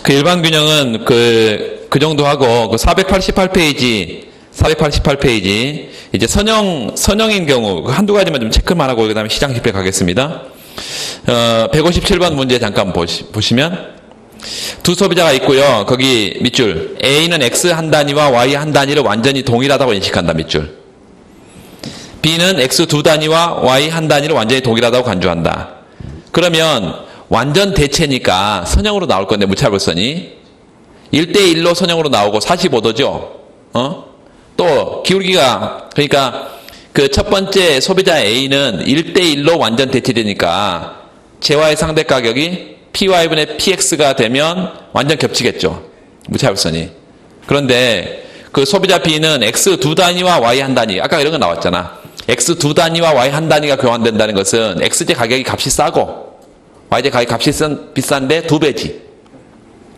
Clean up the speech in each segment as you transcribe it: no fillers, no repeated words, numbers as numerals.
그 일반 균형은 그 정도 하고, 그 488페이지, 이제 선형인 경우, 한두 가지만 좀 체크만 하고, 그 다음에 시장 집회 가겠습니다. 157번 문제 잠깐 보시면, 두 소비자가 있고요. 거기 밑줄. A는 X 한 단위와 Y 한 단위를 완전히 동일하다고 인식한다, 밑줄. B는 X 두 단위와 Y 한 단위를 완전히 동일하다고 간주한다. 그러면, 완전 대체니까 선형으로 나올 건데, 무차별선이. 1대1로 선형으로 나오고 45도죠. 또 기울기가, 그러니까 그 첫 번째 소비자 A는 1대1로 완전 대체되니까 재화의 상대 가격이 PY분의 PX가 되면 완전 겹치겠죠. 무차별선이. 그런데 그 소비자 B는 X 두 단위와 Y 한 단위, 아까 이런 거 나왔잖아. X 두 단위와 Y 한 단위가 교환된다는 것은 X제 가격이 값이 싸고 Y제 가격이 값이 비싼데 2배지.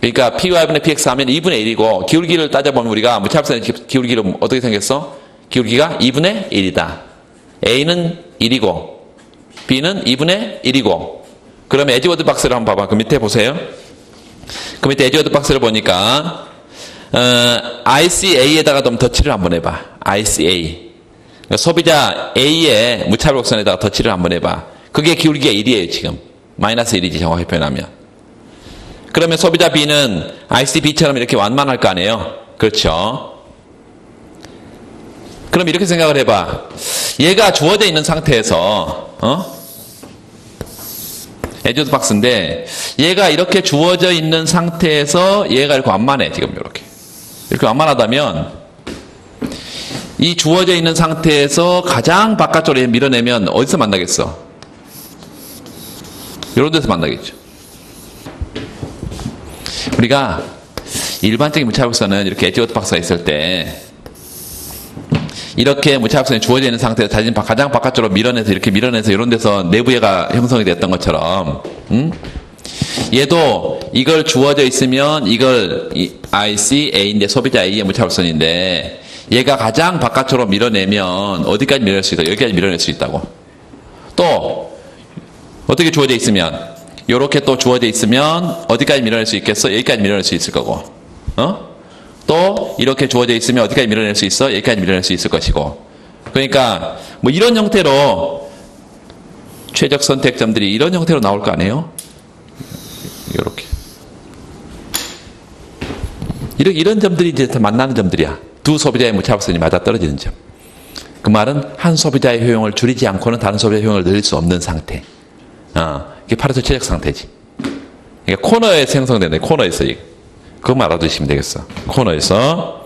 그러니까 PY분의 PX 하면 2분의 1이고 기울기를 따져보면 우리가 무차별선의 기울기를 어떻게 생겼어? 기울기가 2분의 1이다. A는 1이고 B는 2분의 1이고 그러면 에지워드 박스를 한번 봐봐. 그 밑에 보세요. 그 밑에 에지워드 박스를 보니까 ICA에다가 좀 덧칠을 한번 해봐. ICA. 그러니까 소비자 A의 무차별 곡선에다가 덧칠을 한번 해봐. 그게 기울기가 1이에요 지금. 마이너스 1이지 정확히 표현하면. 그러면 소비자 B는 ICB처럼 이렇게 완만할 거 아니에요? 그렇죠. 그럼 이렇게 생각을 해봐. 얘가 주어져 있는 상태에서 에지워드 박스인데 얘가 이렇게 주어져 있는 상태에서 얘가 이렇게 완만해. 지금 이렇게 완만하다면 이 주어져 있는 상태에서 가장 바깥쪽으로 밀어내면 어디서 만나겠어? 이런 데서 만나겠죠. 우리가 일반적인 무차별선은 이렇게 에지워드 박스가 있을 때 이렇게 무차별선이 주어져 있는 상태에서 가장 바깥쪽으로 밀어내서 이렇게 밀어내서 이런 데서 내부애가 형성이 됐던 것처럼 얘도 이걸 주어져 있으면 이걸 ICA인데 소비자 A의 무차별선인데 얘가 가장 바깥쪽으로 밀어내면 어디까지 밀어낼 수 있다? 여기까지 밀어낼 수 있다고. 또 어떻게 주어져 있으면 요렇게 또 주어져 있으면 어디까지 밀어낼 수 있겠어? 여기까지 밀어낼 수 있을 거고 또 이렇게 주어져 있으면 어디까지 밀어낼 수 있어? 여기까지 밀어낼 수 있을 것이고 그러니까 뭐 이런 형태로 최적 선택점들이 이런 형태로 나올 거 아니에요? 요렇게 이런 점들이 이제 다 만나는 점들이야. 두 소비자의 무차별선이 맞아떨어지는 점. 그 말은 한 소비자의 효용을 줄이지 않고는 다른 소비자의 효용을 늘릴 수 없는 상태. 이게 파레토 최적 상태지. 그러니까 코너에서 형성되는 코너에서 그거 알아두시면 되겠어. 코너에서.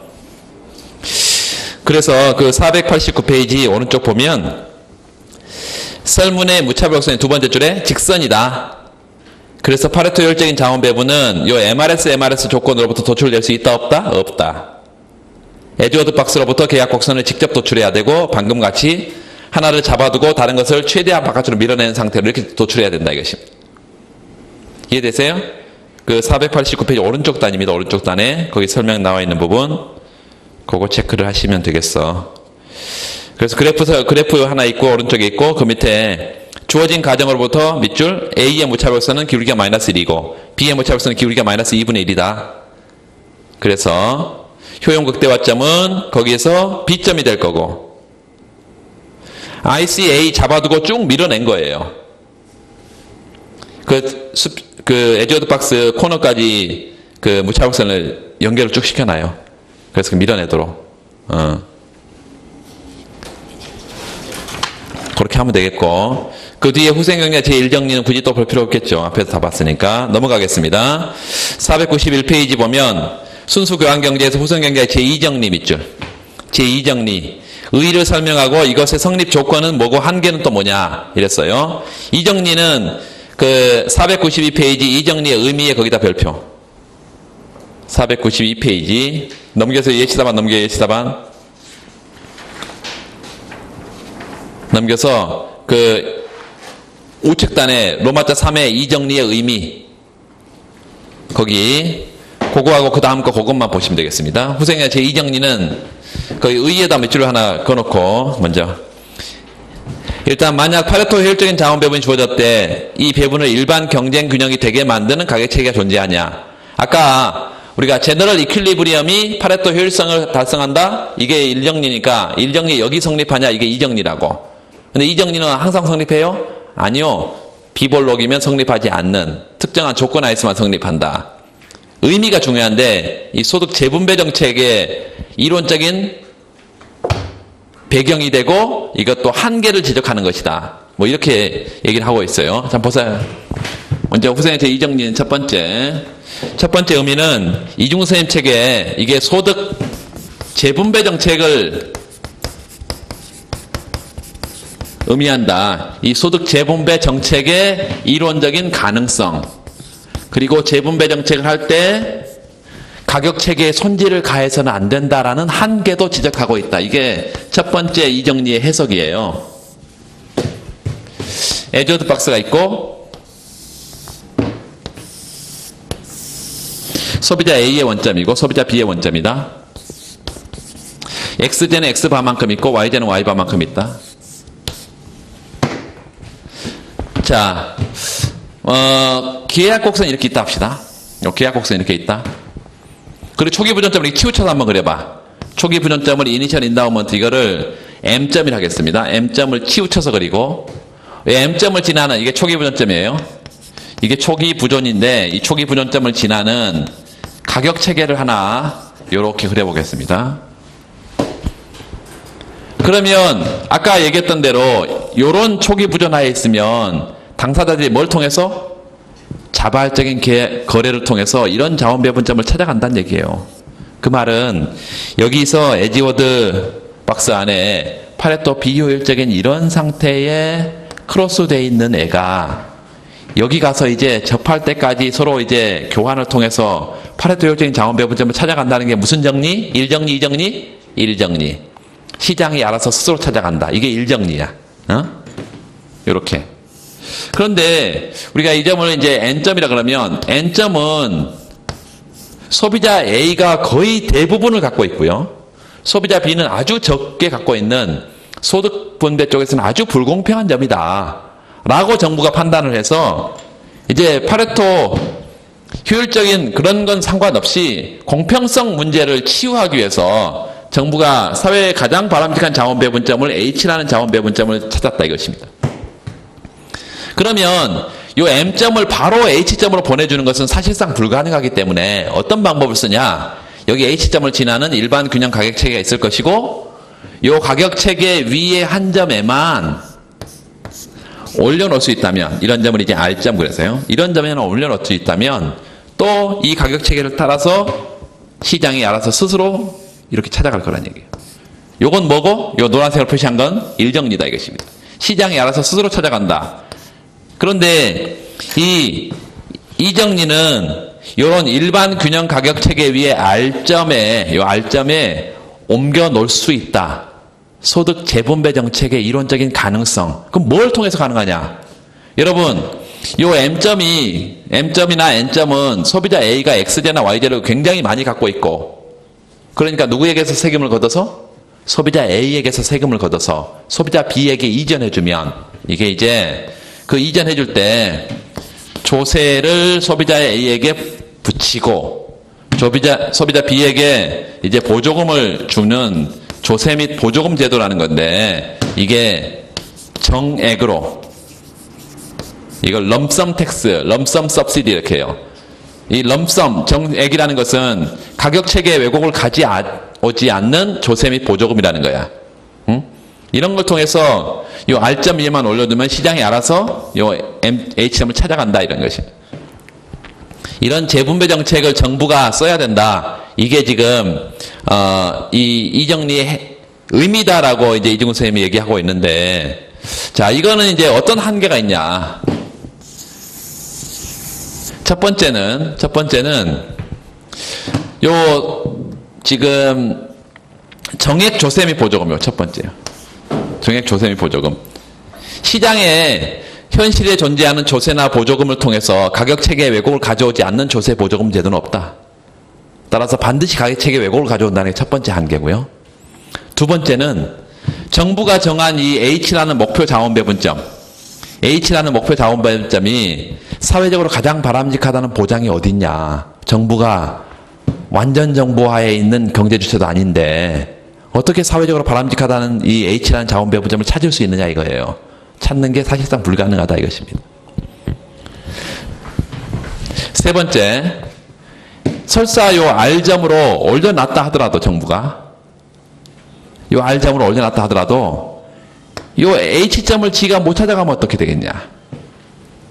그래서 그 489페이지 오른쪽 보면 설문의 무차별 곡선의 두 번째 줄에 직선이다. 그래서 파레토 효율적인 자원 배분은 요 MRS 조건으로부터 도출될 수 있다 없다? 없다. 에지워드 박스로부터 계약 곡선을 직접 도출해야 되고 방금 같이 하나를 잡아두고 다른 것을 최대한 바깥으로 밀어내는 상태로 이렇게 도출해야 된다 이것입니다. 이해되세요? 그 489페이지 오른쪽 단입니다. 오른쪽 단에 거기 설명 나와 있는 부분 그거 체크를 하시면 되겠어. 그래서 그래프 하나 있고 오른쪽에 있고 그 밑에 주어진 가정으로부터 밑줄 A의 무차별선은 기울기가 마이너스 1이고 B의 무차별선은 기울기가 마이너스 2분의 1이다. 그래서 효용 극대화점은 거기에서 B점이 될 거고 ICA 잡아두고 쭉 밀어낸 거예요. 그 에지워드 박스 코너까지 그 무차별선을 연결을 쭉 시켜놔요. 그래서 밀어내도록. 그렇게 하면 되겠고. 그 뒤에 후생경제 제1정리는 굳이 또 볼 필요 없겠죠. 앞에서 다 봤으니까. 넘어가겠습니다. 491페이지 보면 순수 교환경제에서 후생경제 제2정리 밑줄. 제2정리. 의의를 설명하고 이것의 성립 조건은 뭐고 한계는 또 뭐냐 이랬어요. 이 정리는 그 492페이지 이 정리의 의미에 거기다 별표. 492페이지 넘겨서 예시답안 예시답안 넘겨서 그 우측단에 로마자 3의 이 정리의 의미 거기 그거하고 그 다음 거 그것만 보시면 되겠습니다. 후생의 제2정리는 거기 의의에다 밑줄을 하나 그어놓고 먼저 일단 만약 파레토 효율적인 자원 배분이 주어졌대 이 배분을 일반 경쟁 균형이 되게 만드는 가격 체계가 존재하냐 아까 우리가 제너럴 이퀄리브리엄이 파레토 효율성을 달성한다? 이게 1정리니까 1정리 여기 성립하냐? 이게 2정리라고. 근데 2정리는 항상 성립해요? 아니요. 비볼록이면 성립하지 않는 특정한 조건 하에서만 성립한다. 의미가 중요한데 이 소득 재분배 정책의 이론적인 배경이 되고 이것도 한계를 지적하는 것이다. 뭐 이렇게 얘기를 하고 있어요. 자, 보세요. 먼저 후생의 제2정리는 첫 번째 의미는 이중선임 책에 이게 소득 재분배 정책을 의미한다. 이 소득 재분배 정책의 이론적인 가능성, 그리고 재분배 정책을 할 때 가격 체계에 손질을 가해서는 안 된다라는 한계도 지적하고 있다. 이게 첫 번째 이정리의 해석이에요. 에듀워드 박스가 있고 소비자 A의 원점이고 소비자 B의 원점이다. X제는 X바만큼 있고 Y제는 Y바만큼 있다. 자, 계약 곡선이 이렇게 있다 합시다. 계약 곡선이 이렇게 있다. 그리고 초기 부전점을 이렇게 치우쳐서 한번 그려봐. 초기 부전점을 이니셜 인다우먼트 이거를 M점이라 하겠습니다. M점을 치우쳐서 그리고 M점을 지나는 이게 초기 부전점이에요. 이게 초기 부전인데 이 초기 부전점을 지나는 가격 체계를 하나 이렇게 그려보겠습니다. 그러면 아까 얘기했던 대로 이런 초기 부전하에 있으면 당사자들이 뭘 통해서? 자발적인 거래를 통해서 이런 자원 배분점을 찾아간다는 얘기예요. 그 말은 여기서 에듀워드 박스 안에 파레토 비효율적인 이런 상태에 크로스되어 있는 애가 여기 가서 이제 접할 때까지 서로 이제 교환을 통해서 파레토 효율적인 자원 배분점을 찾아간다는 게 무슨 정리? 1정리, 2정리? 1정리. 시장이 알아서 스스로 찾아간다. 이게 1정리야. 요렇게. 그런데 우리가 이 점을 이제 N점이라 그러면 N점은 소비자 A가 거의 대부분을 갖고 있고요. 소비자 B는 아주 적게 갖고 있는 소득 분배 쪽에서는 아주 불공평한 점이다. 라고 정부가 판단을 해서 이제 파레토 효율적인 그런 건 상관없이 공평성 문제를 치유하기 위해서 정부가 사회에 가장 바람직한 자원 배분점을 H라는 자원 배분점을 찾았다 이것입니다. 그러면 이 M점을 바로 H점으로 보내주는 것은 사실상 불가능하기 때문에 어떤 방법을 쓰냐? 여기 H점을 지나는 일반 균형 가격 체계가 있을 것이고 이 가격 체계 위에 한 점에만 올려놓을 수 있다면 이런 점을 이제 R점 그래서요. 이런 점에는 올려놓을 수 있다면 또 이 가격 체계를 따라서 시장이 알아서 스스로 이렇게 찾아갈 거란 얘기예요. 요건 뭐고? 요 노란색으로 표시한 건 1정리다 이것입니다. 시장이 알아서 스스로 찾아간다. 그런데 이 정리는 이런 일반 균형 가격 체계 위에 R점에 옮겨 놓을 수 있다. 소득 재분배 정책의 이론적인 가능성. 그럼 뭘 통해서 가능하냐? 여러분, 요 M점이나 N점은 소비자 A가 X제나 Y제를 굉장히 많이 갖고 있고, 그러니까 누구에게서 세금을 걷어서? 소비자 A에게서 세금을 걷어서 소비자 B에게 이전해주면 이게 이제 그 이전해줄 때 조세를 소비자 A에게 붙이고 소비자 B에게 이제 보조금을 주는 조세 및 보조금 제도라는 건데 이게 정액으로 이걸 럼썸 텍스, 럼썸 서브시디 이렇게 해요. 이 럼썸 정액이라는 것은 가격 체계의 왜곡을 가져오지 않는 조세 및 보조금이라는 거야. 응? 이런 걸 통해서 요 R점 위에만 올려두면 시장이 알아서 요 H점을 찾아간다 이런 것이. 이런 재분배 정책을 정부가 써야 된다. 이게 지금 이 정리의 의미다라고 이제 이중근 선생님이 얘기하고 있는데, 자 이거는 이제 어떤 한계가 있냐? 첫 번째는 요 지금 정액 조세 및 보조금이요. 첫 번째요. 정액 조세 및 보조금. 시장에 현실에 존재하는 조세나 보조금을 통해서 가격 체계의 왜곡을 가져오지 않는 조세 보조금 제도는 없다. 따라서 반드시 가격 체계의 왜곡을 가져온다는 게 첫 번째 한계고요. 두 번째는 정부가 정한 이 H라는 목표 자원 배분점, H라는 목표 자원 배분점이 사회적으로 가장 바람직하다는 보장이 어딨냐? 정부가 완전 정보하에 있는 경제 주체도 아닌데 어떻게 사회적으로 바람직하다는 이 H라는 자원 배분점을 찾을 수 있느냐 이거예요. 찾는 게 사실상 불가능하다 이것입니다. 세 번째, 설사 요 R점으로 올려놨다 하더라도 정부가 요 R점으로 올려놨다 하더라도 요 H점을 지가 못 찾아가면 어떻게 되겠냐.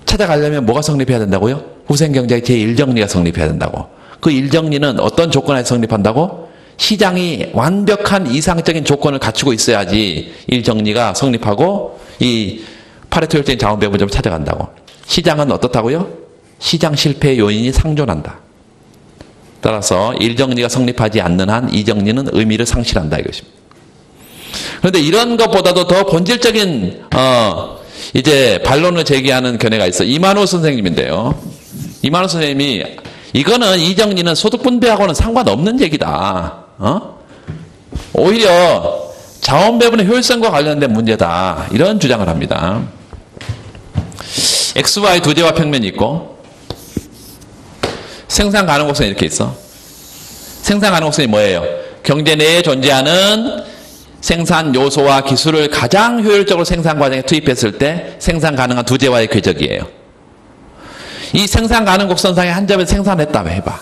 찾아가려면 뭐가 성립해야 된다고요? 후생경제의 제1정리가 성립해야 된다고. 그 1정리는 어떤 조건에서 성립한다고? 시장이 완벽한 이상적인 조건을 갖추고 있어야지 1정리가 성립하고 이 파레토 효율적인 자원 배분점을 찾아간다고. 시장은 어떻다고요? 시장 실패의 요인이 상존한다. 따라서 1정리가 성립하지 않는 한 2정리는 의미를 상실한다 이것입니다. 그런데 이런 것보다도 더 본질적인 이제 반론을 제기하는 견해가 있어. 이만호 선생님인데요. 이만호 선생님이 이거는 2정리는 소득 분배하고는 상관없는 얘기다. 오히려 자원 배분의 효율성과 관련된 문제다. 이런 주장을 합니다. XY 두제와 평면이 있고 생산 가능곡선이 이렇게 있어. 생산 가능곡선이 뭐예요? 경제 내에 존재하는 생산 요소와 기술을 가장 효율적으로 생산 과정에 투입했을 때 생산 가능한 두제와의 궤적이에요. 이 생산 가능곡선상에 한 점에서 생산했다고 해봐.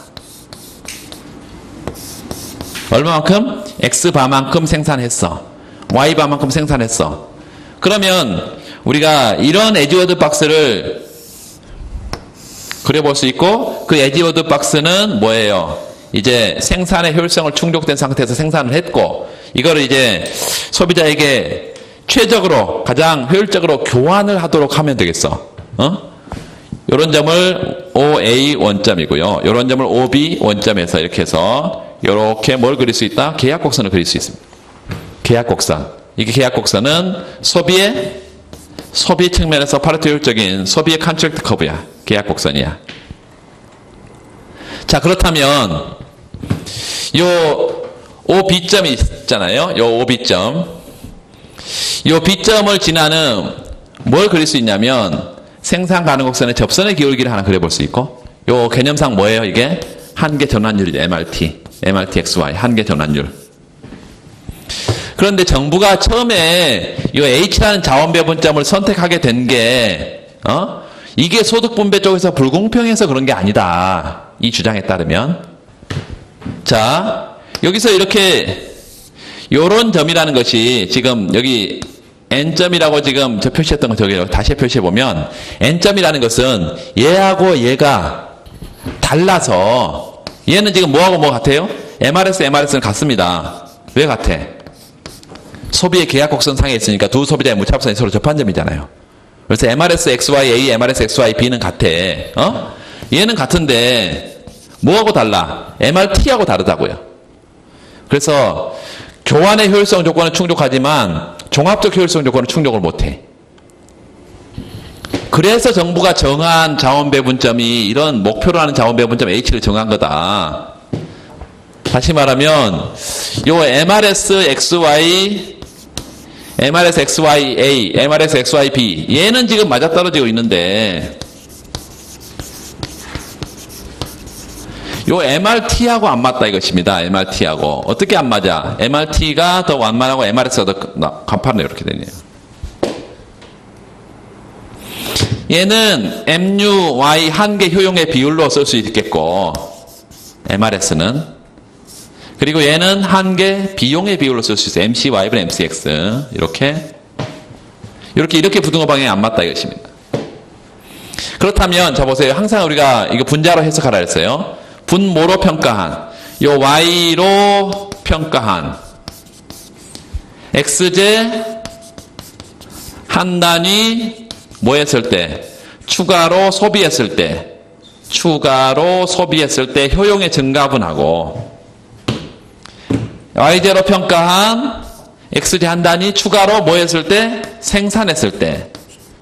얼마만큼? X바만큼 생산했어. Y바만큼 생산했어. 그러면 우리가 이런 에지워드 박스를 그려볼 수 있고 그 에지워드 박스는 뭐예요? 이제 생산의 효율성을 충족된 상태에서 생산을 했고 이거를 이제 소비자에게 최적으로 가장 효율적으로 교환을 하도록 하면 되겠어. 이런 점을 OA 원점이고요. 이런 점을 OB 원점에서 이렇게 해서 이렇게 뭘 그릴 수 있다? 계약곡선을 그릴 수 있습니다. 계약곡선. 이게 계약곡선은 소비 측면에서 파레토 효율적인 소비의 컨트랙트 커브야. 계약곡선이야. 자, 그렇다면 요 OB점이 있잖아요. 요 OB점. 요 B점을 지나는 뭘 그릴 수 있냐면 생산 가능곡선의 접선의 기울기를 하나 그려볼 수 있고 요 개념상 뭐예요? 이게 한계 전환율이죠. MRT XY 한계 전환율. 그런데 정부가 처음에 이 H라는 자원 배분점을 선택하게 된 게 이게 소득 분배 쪽에서 불공평해서 그런 게 아니다. 이 주장에 따르면 자 여기서 이렇게 요런 점이라는 것이 지금 여기 N점이라고 지금 저 표시했던 거 저기 다시 표시해 보면 N점이라는 것은 얘하고 얘가 달라서 얘는 지금 뭐하고 뭐 같아요? MRS는 같습니다. 왜 같아? 소비의 계약곡선 상에 있으니까 두 소비자의 무차합선이 서로 접한 점이잖아요. 그래서 MRS XYA, MRS XYB는 같아. 얘는 같은데 뭐하고 달라? MRT하고 다르다고요. 그래서 교환의 효율성 조건은 충족하지만 종합적 효율성 조건은 충족을 못해. 그래서 정부가 정한 자원 배분점이 이런 목표로 하는 자원 배분점 H를 정한 거다. 다시 말하면 요 MRS XY, MRS XYA, MRS XYB 얘는 지금 맞아떨어지고 있는데 요 MRT하고 안 맞다 이것입니다. MRT하고 어떻게 안 맞아? MRT가 더 완만하고 MRS가 더 간판으로 이렇게 되네요. 얘는 MUY 한계 효용의 비율로 쓸 수 있겠고 MRS는 그리고 얘는 한계 비용의 비율로 쓸 수 있어요. MCY분 MCX 이렇게 부등호 방향이 안 맞다 이것입니다. 그렇다면 자 보세요. 항상 우리가 이거 분자로 해석하라 했어요. 분모로 평가한 요 Y로 평가한 X제 한 단위 뭐 했을 때 추가로 소비했을 때 효용의 증가분하고 Y제로 평가한 X제 한 단위 추가로 뭐 했을 때 생산했을 때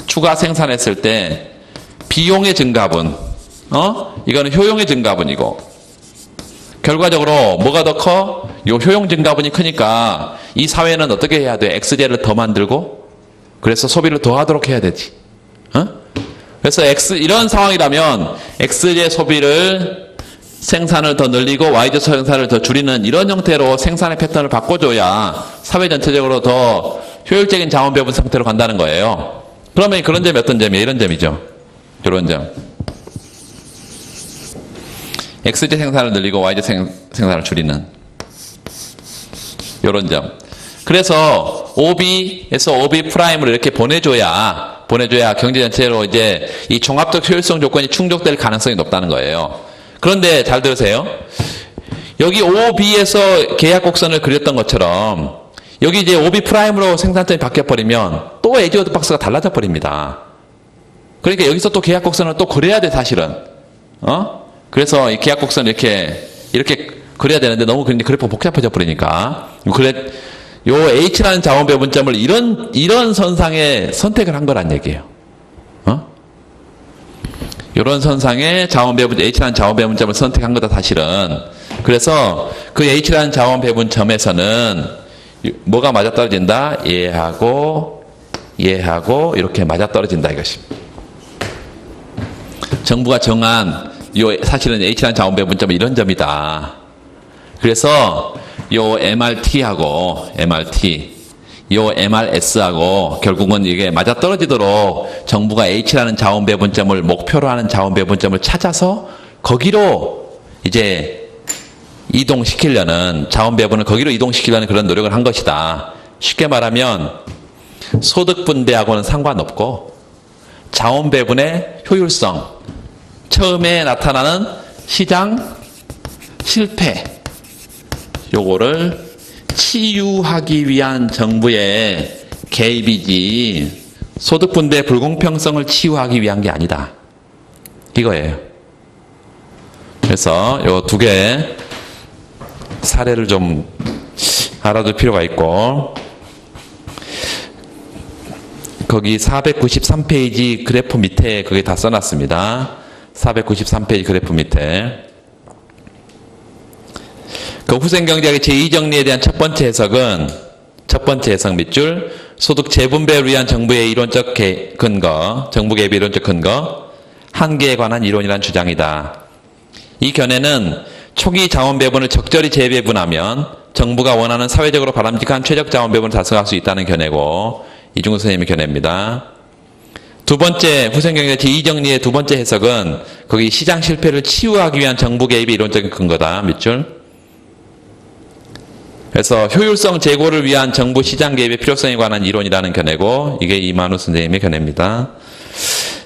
추가 생산했을 때 비용의 증가분 이거는 효용의 증가분이고 결과적으로 뭐가 더 커? 요 효용 증가분이 크니까 이 사회는 어떻게 해야 돼? X제를 더 만들고 그래서 소비를 더 하도록 해야 되지. 그래서 이런 상황이라면 X제 소비를 생산을 더 늘리고 Y좌 생산을 더 줄이는 이런 형태로 생산의 패턴을 바꿔줘야 사회 전체적으로 더 효율적인 자원 배분 상태로 간다는 거예요. 그러면 그런 점이 어떤 점이에요? 이런 점이죠. 이런 점. X좌 생산을 늘리고 Y좌 생산을 줄이는 이런 점. 그래서 OB에서 OB 프라임을 이렇게 보내줘야 경제 전체로 이제 이 종합적 효율성 조건이 충족될 가능성이 높다는 거예요. 그런데 잘 들으세요. 여기 OB에서 계약 곡선을 그렸던 것처럼 여기 이제 OB 프라임으로 생산점이 바뀌어버리면 또 에지워드 박스가 달라져 버립니다. 그러니까 여기서 또 계약 곡선을 또 그려야 돼, 사실은. 그래서 이 계약 곡선을 이렇게 그려야 되는데 너무 그래프가 복잡해져 버리니까. 요 H라는 자원 배분점을 이런 선상에 선택을 한 거란 얘기예요. 이런 선상에 H라는 자원 배분점을 선택한 거다, 사실은. 그래서 그 H라는 자원 배분점에서는 뭐가 맞아떨어진다? 얘하고 이렇게 맞아떨어진다, 이것입니다. 정부가 정한 사실은 H라는 자원 배분점은 이런 점이다. 그래서 요 MRT하고 요 MRS하고 결국은 이게 맞아떨어지도록 정부가 H라는 자원 배분점을 목표로 하는 자원 배분점을 찾아서 거기로 이제 이동시키려는 자원 배분을 거기로 이동시키려는 그런 노력을 한 것이다. 쉽게 말하면 소득 분배하고는 상관없고 자원 배분의 효율성, 처음에 나타나는 시장 실패, 요거를 치유하기 위한 정부의 개입이지 소득 분배 불공평성을 치유하기 위한 게 아니다. 이거예요. 그래서 요 두 개 사례를 좀 알아둘 필요가 있고, 거기 493페이지 그래프 밑에 그게 다 써놨습니다. 493페이지 그래프 밑에. 그 후생경제학의 제2정리에 대한 첫 번째 해석 밑줄, 소득 재분배를 위한 정부의 이론적 근거, 정부 개입의 이론적 근거, 한계에 관한 이론이란 주장이다. 이 견해는 초기 자원 배분을 적절히 재배분하면 정부가 원하는 사회적으로 바람직한 최적 자원 배분을 달성할 수 있다는 견해고, 이중근 선생님의 견해입니다. 두 번째, 후생경제 제2정리의 두 번째 해석은 거기 시장 실패를 치유하기 위한 정부 개입의 이론적인 근거다. 밑줄. 그래서 효율성 제고를 위한 정부 시장 개입의 필요성에 관한 이론이라는 견해고, 이게 이만우 선생님의 견해입니다.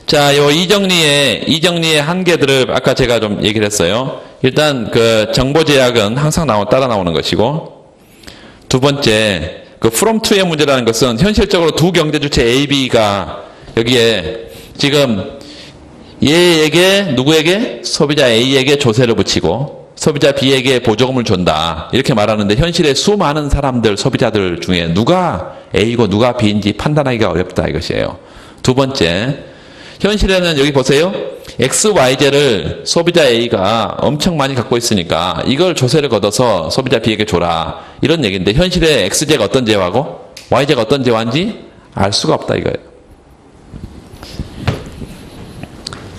자, 요 이정리의 한계들을 아까 제가 좀 얘기를 했어요. 일단 그 정보 제약은 항상 따라 나오는 것이고, 두 번째, 그 from to의 문제라는 것은 현실적으로 두 경제 주체 A, B가 여기에 지금 얘에게 누구에게? 소비자 A에게 조세를 붙이고 소비자 B에게 보조금을 준다. 이렇게 말하는데 현실에 수많은 사람들, 소비자들 중에 누가 A고 누가 B인지 판단하기가 어렵다, 이것이에요. 두 번째, 현실에는 여기 보세요. X, Y제를 소비자 A가 엄청 많이 갖고 있으니까 이걸 조세를 걷어서 소비자 B에게 줘라. 이런 얘기인데 현실에 X제가 어떤 제화고 Y제가 어떤 제화인지 알 수가 없다, 이거예요.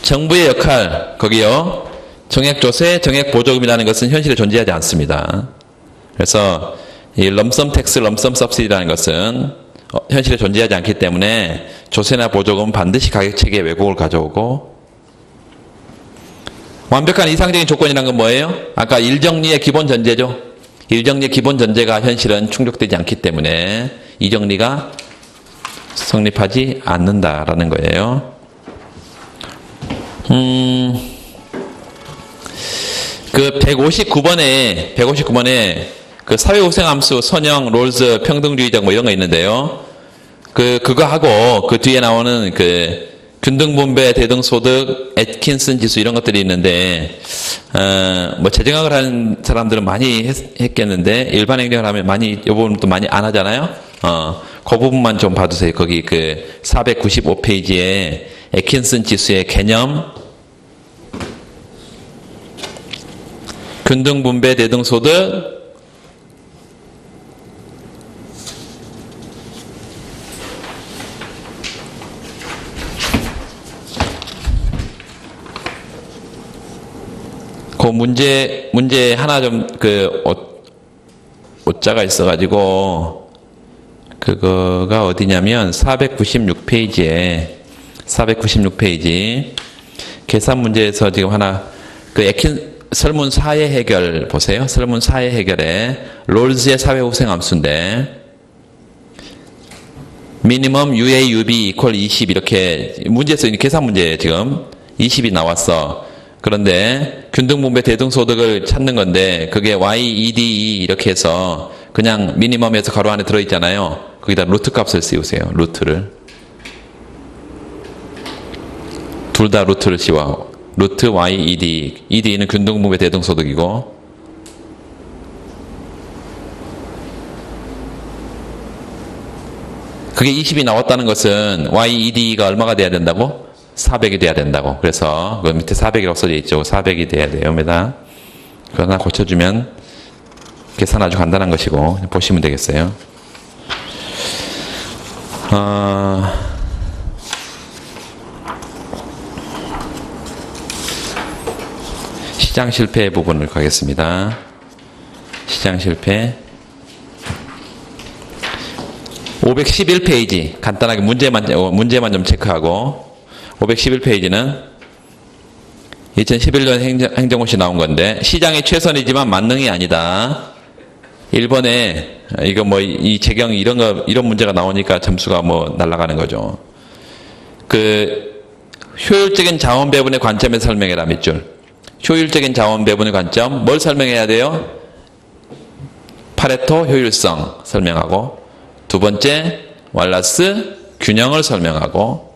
정부의 역할, 거기요. 정액조세, 정액보조금이라는 것은 현실에 존재하지 않습니다. 그래서 이 럼섬 텍스, 럼섬 서브시디라는 것은 현실에 존재하지 않기 때문에 조세나 보조금은 반드시 가격체계에 왜곡을 가져오고, 완벽한 이상적인 조건이라는 건 뭐예요? 아까 일정리의 기본 전제죠. 일정리의 기본 전제가 현실은 충족되지 않기 때문에 이 정리가 성립하지 않는다라는 거예요. 그 159번에 그 사회후생함수, 선형, 롤즈, 평등주의적 뭐 이런 거 있는데요. 그거 하고 그 뒤에 나오는 그 균등분배, 대등소득, 애킨슨 지수 이런 것들이 있는데, 뭐 재정학을 하는 사람들은 많이 했겠는데, 일반 행정을 하면 이 부분도 많이 안 하잖아요? 그 부분만 좀 봐두세요. 거기 그 495페이지에 애킨슨 지수의 개념, 균등분배, 대등소득, 그 문제 문제 하나 좀, 오자가 있어가지고, 그거가 어디냐면, 496페이지, 계산 문제에서 지금 하나, 설문 4의 해결 보세요. 설문 4의 해결에, 롤즈의 사회후생함수인데, 미니멈 UA, UB 이퀄 20 이렇게 문제에서 계산 문제 지금 20이 나왔어. 그런데 균등분배 대등소득을 찾는 건데 그게 Y, ED 이렇게 해서 그냥 미니멈에서 가로 안에 들어있잖아요. 거기다 루트 값을 씌우세요. 루트를. 둘 다 루트를 씌워. 루트 Y, ED. ED는 균등분배 대등소득이고 그게 20이 나왔다는 것은 YED가 얼마가 돼야 된다고? 400이 돼야 된다고. 그래서 그 밑에 400이라고 써져 있죠. 400이 돼야 돼요. 메다. 그거 하나 고쳐주면 계산 아주 간단한 것이고 보시면 되겠어요. 시장 실패 부분을 가겠습니다. 시장 실패 511페이지 간단하게 문제만 좀 체크하고 511페이지는 2011년 행정고시 나온 건데 시장이 최선이지만 만능이 아니다. 1번에 이거 뭐 이 재경 이런 문제가 나오니까 점수가 뭐 날아가는 거죠. 효율적인 자원 배분의 관점에서 설명해라 밑줄. 효율적인 자원 배분의 관점 뭘 설명해야 돼요? 파레토 효율성 설명하고 두 번째, 왈라스 균형을 설명하고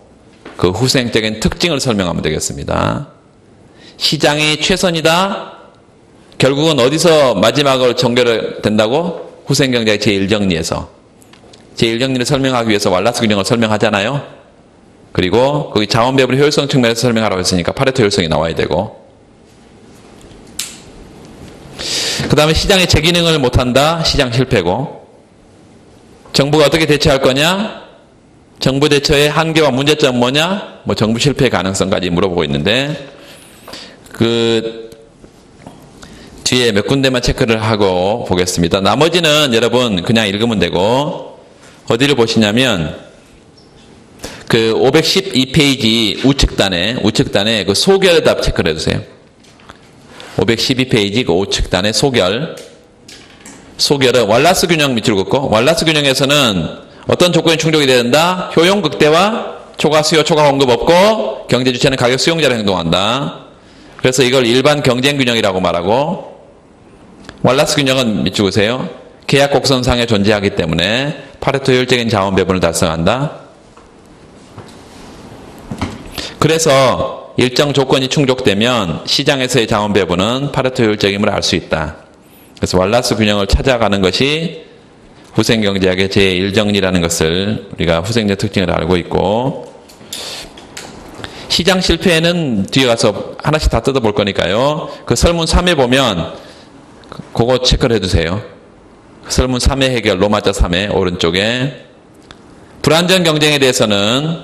그 후생적인 특징을 설명하면 되겠습니다. 시장이 최선이다. 결국은 어디서 마지막으로 전개된다고? 후생경제의 제1정리에서. 제1정리를 설명하기 위해서 왈라스 균형을 설명하잖아요. 그리고 거기 자원배분의 효율성 측면에서 설명하라고 했으니까 파레토 효율성이 나와야 되고 그 다음에 시장의 제기능을 못한다. 시장 실패고 정부가 어떻게 대처할 거냐? 정부 대처의 한계와 문제점은 뭐냐? 뭐 정부 실패 가능성까지 물어보고 있는데 뒤에 몇 군데만 체크를 하고 보겠습니다. 나머지는 여러분 그냥 읽으면 되고 어디를 보시냐면 512페이지 우측단에 그 소결답 체크를 해주세요. 512페이지 그 우측단에 소결은 왈라스 균형 밑줄 긋고 왈라스 균형에서는 어떤 조건이 충족이 돼야 된다? 효용 극대화, 초과 수요, 초과 공급 없고 경제 주체는 가격 수용자로 행동한다. 그래서 이걸 일반 경쟁 균형이라고 말하고 왈라스 균형은 밑줄 그으세요. 계약 곡선상에 존재하기 때문에 파레토 효율적인 자원 배분을 달성한다. 그래서 일정 조건이 충족되면 시장에서의 자원 배분은 파레토 효율적임을 알 수 있다. 그래서 왈라스 균형을 찾아가는 것이 후생경제학의 제1정리라는 것을 우리가 후생적 특징을 알고 있고 시장 실패는 뒤에 가서 하나씩 다 뜯어볼 거니까요. 그 설문 3에 보면 그거 체크를 해두세요. 설문 3의 해결 로마자 3의 오른쪽에 불안전 경쟁에 대해서는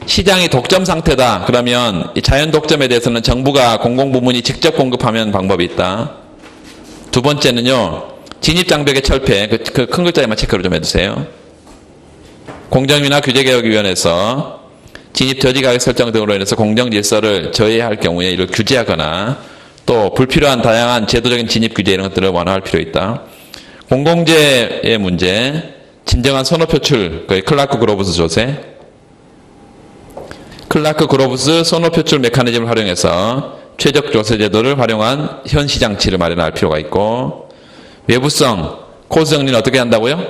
시장이 독점 상태다. 그러면 이 자연 독점에 대해서는 정부가 공공부문이 직접 공급하면 방법이 있다. 두 번째는요. 진입장벽의 철폐. 그 큰 글자에만 체크를 좀 해주세요. 공정위나 규제개혁위원회에서 진입 저지 가격 설정 등으로 인해서 공정질서를 저해할 경우에 이를 규제하거나 또 불필요한 다양한 제도적인 진입 규제 이런 것들을 완화할 필요 있다. 공공재의 문제, 진정한 선호 표출, 클라크 그로브스 조세. 클라크 그로브스 선호 표출 메커니즘을 활용해서 최적 조세 제도를 활용한 현 시장치를 마련할 필요가 있고 외부성, 코스 정리는 어떻게 한다고요?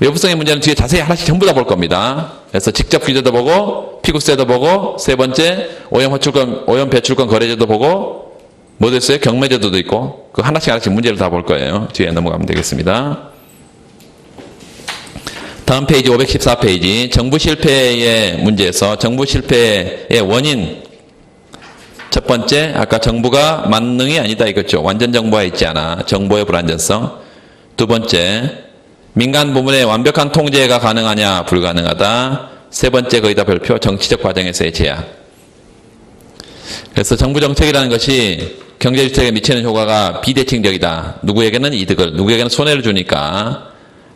외부성의 문제는 뒤에 자세히 하나씩 전부 다 볼 겁니다. 그래서 직접 규제도 보고 피구세도 보고 세 번째 오염 배출권 거래제도 보고 뭐도 있어요? 경매제도도 있고 그 하나씩 문제를 다 볼 거예요. 뒤에 넘어가면 되겠습니다. 다음 페이지 514페이지 정부 실패의 문제에서 정부 실패의 원인 첫 번째 아까 정부가 만능이 아니다 이거죠. 완전 정보화 있지 않아. 정보의 불안전성. 두 번째 민간 부문의 완벽한 통제가 가능하냐 불가능하다. 세 번째 거의 다 별표 정치적 과정에서의 제약. 그래서 정부 정책이라는 것이 경제주택에 미치는 효과가 비대칭적이다. 누구에게는 이득을, 누구에게는 손해를 주니까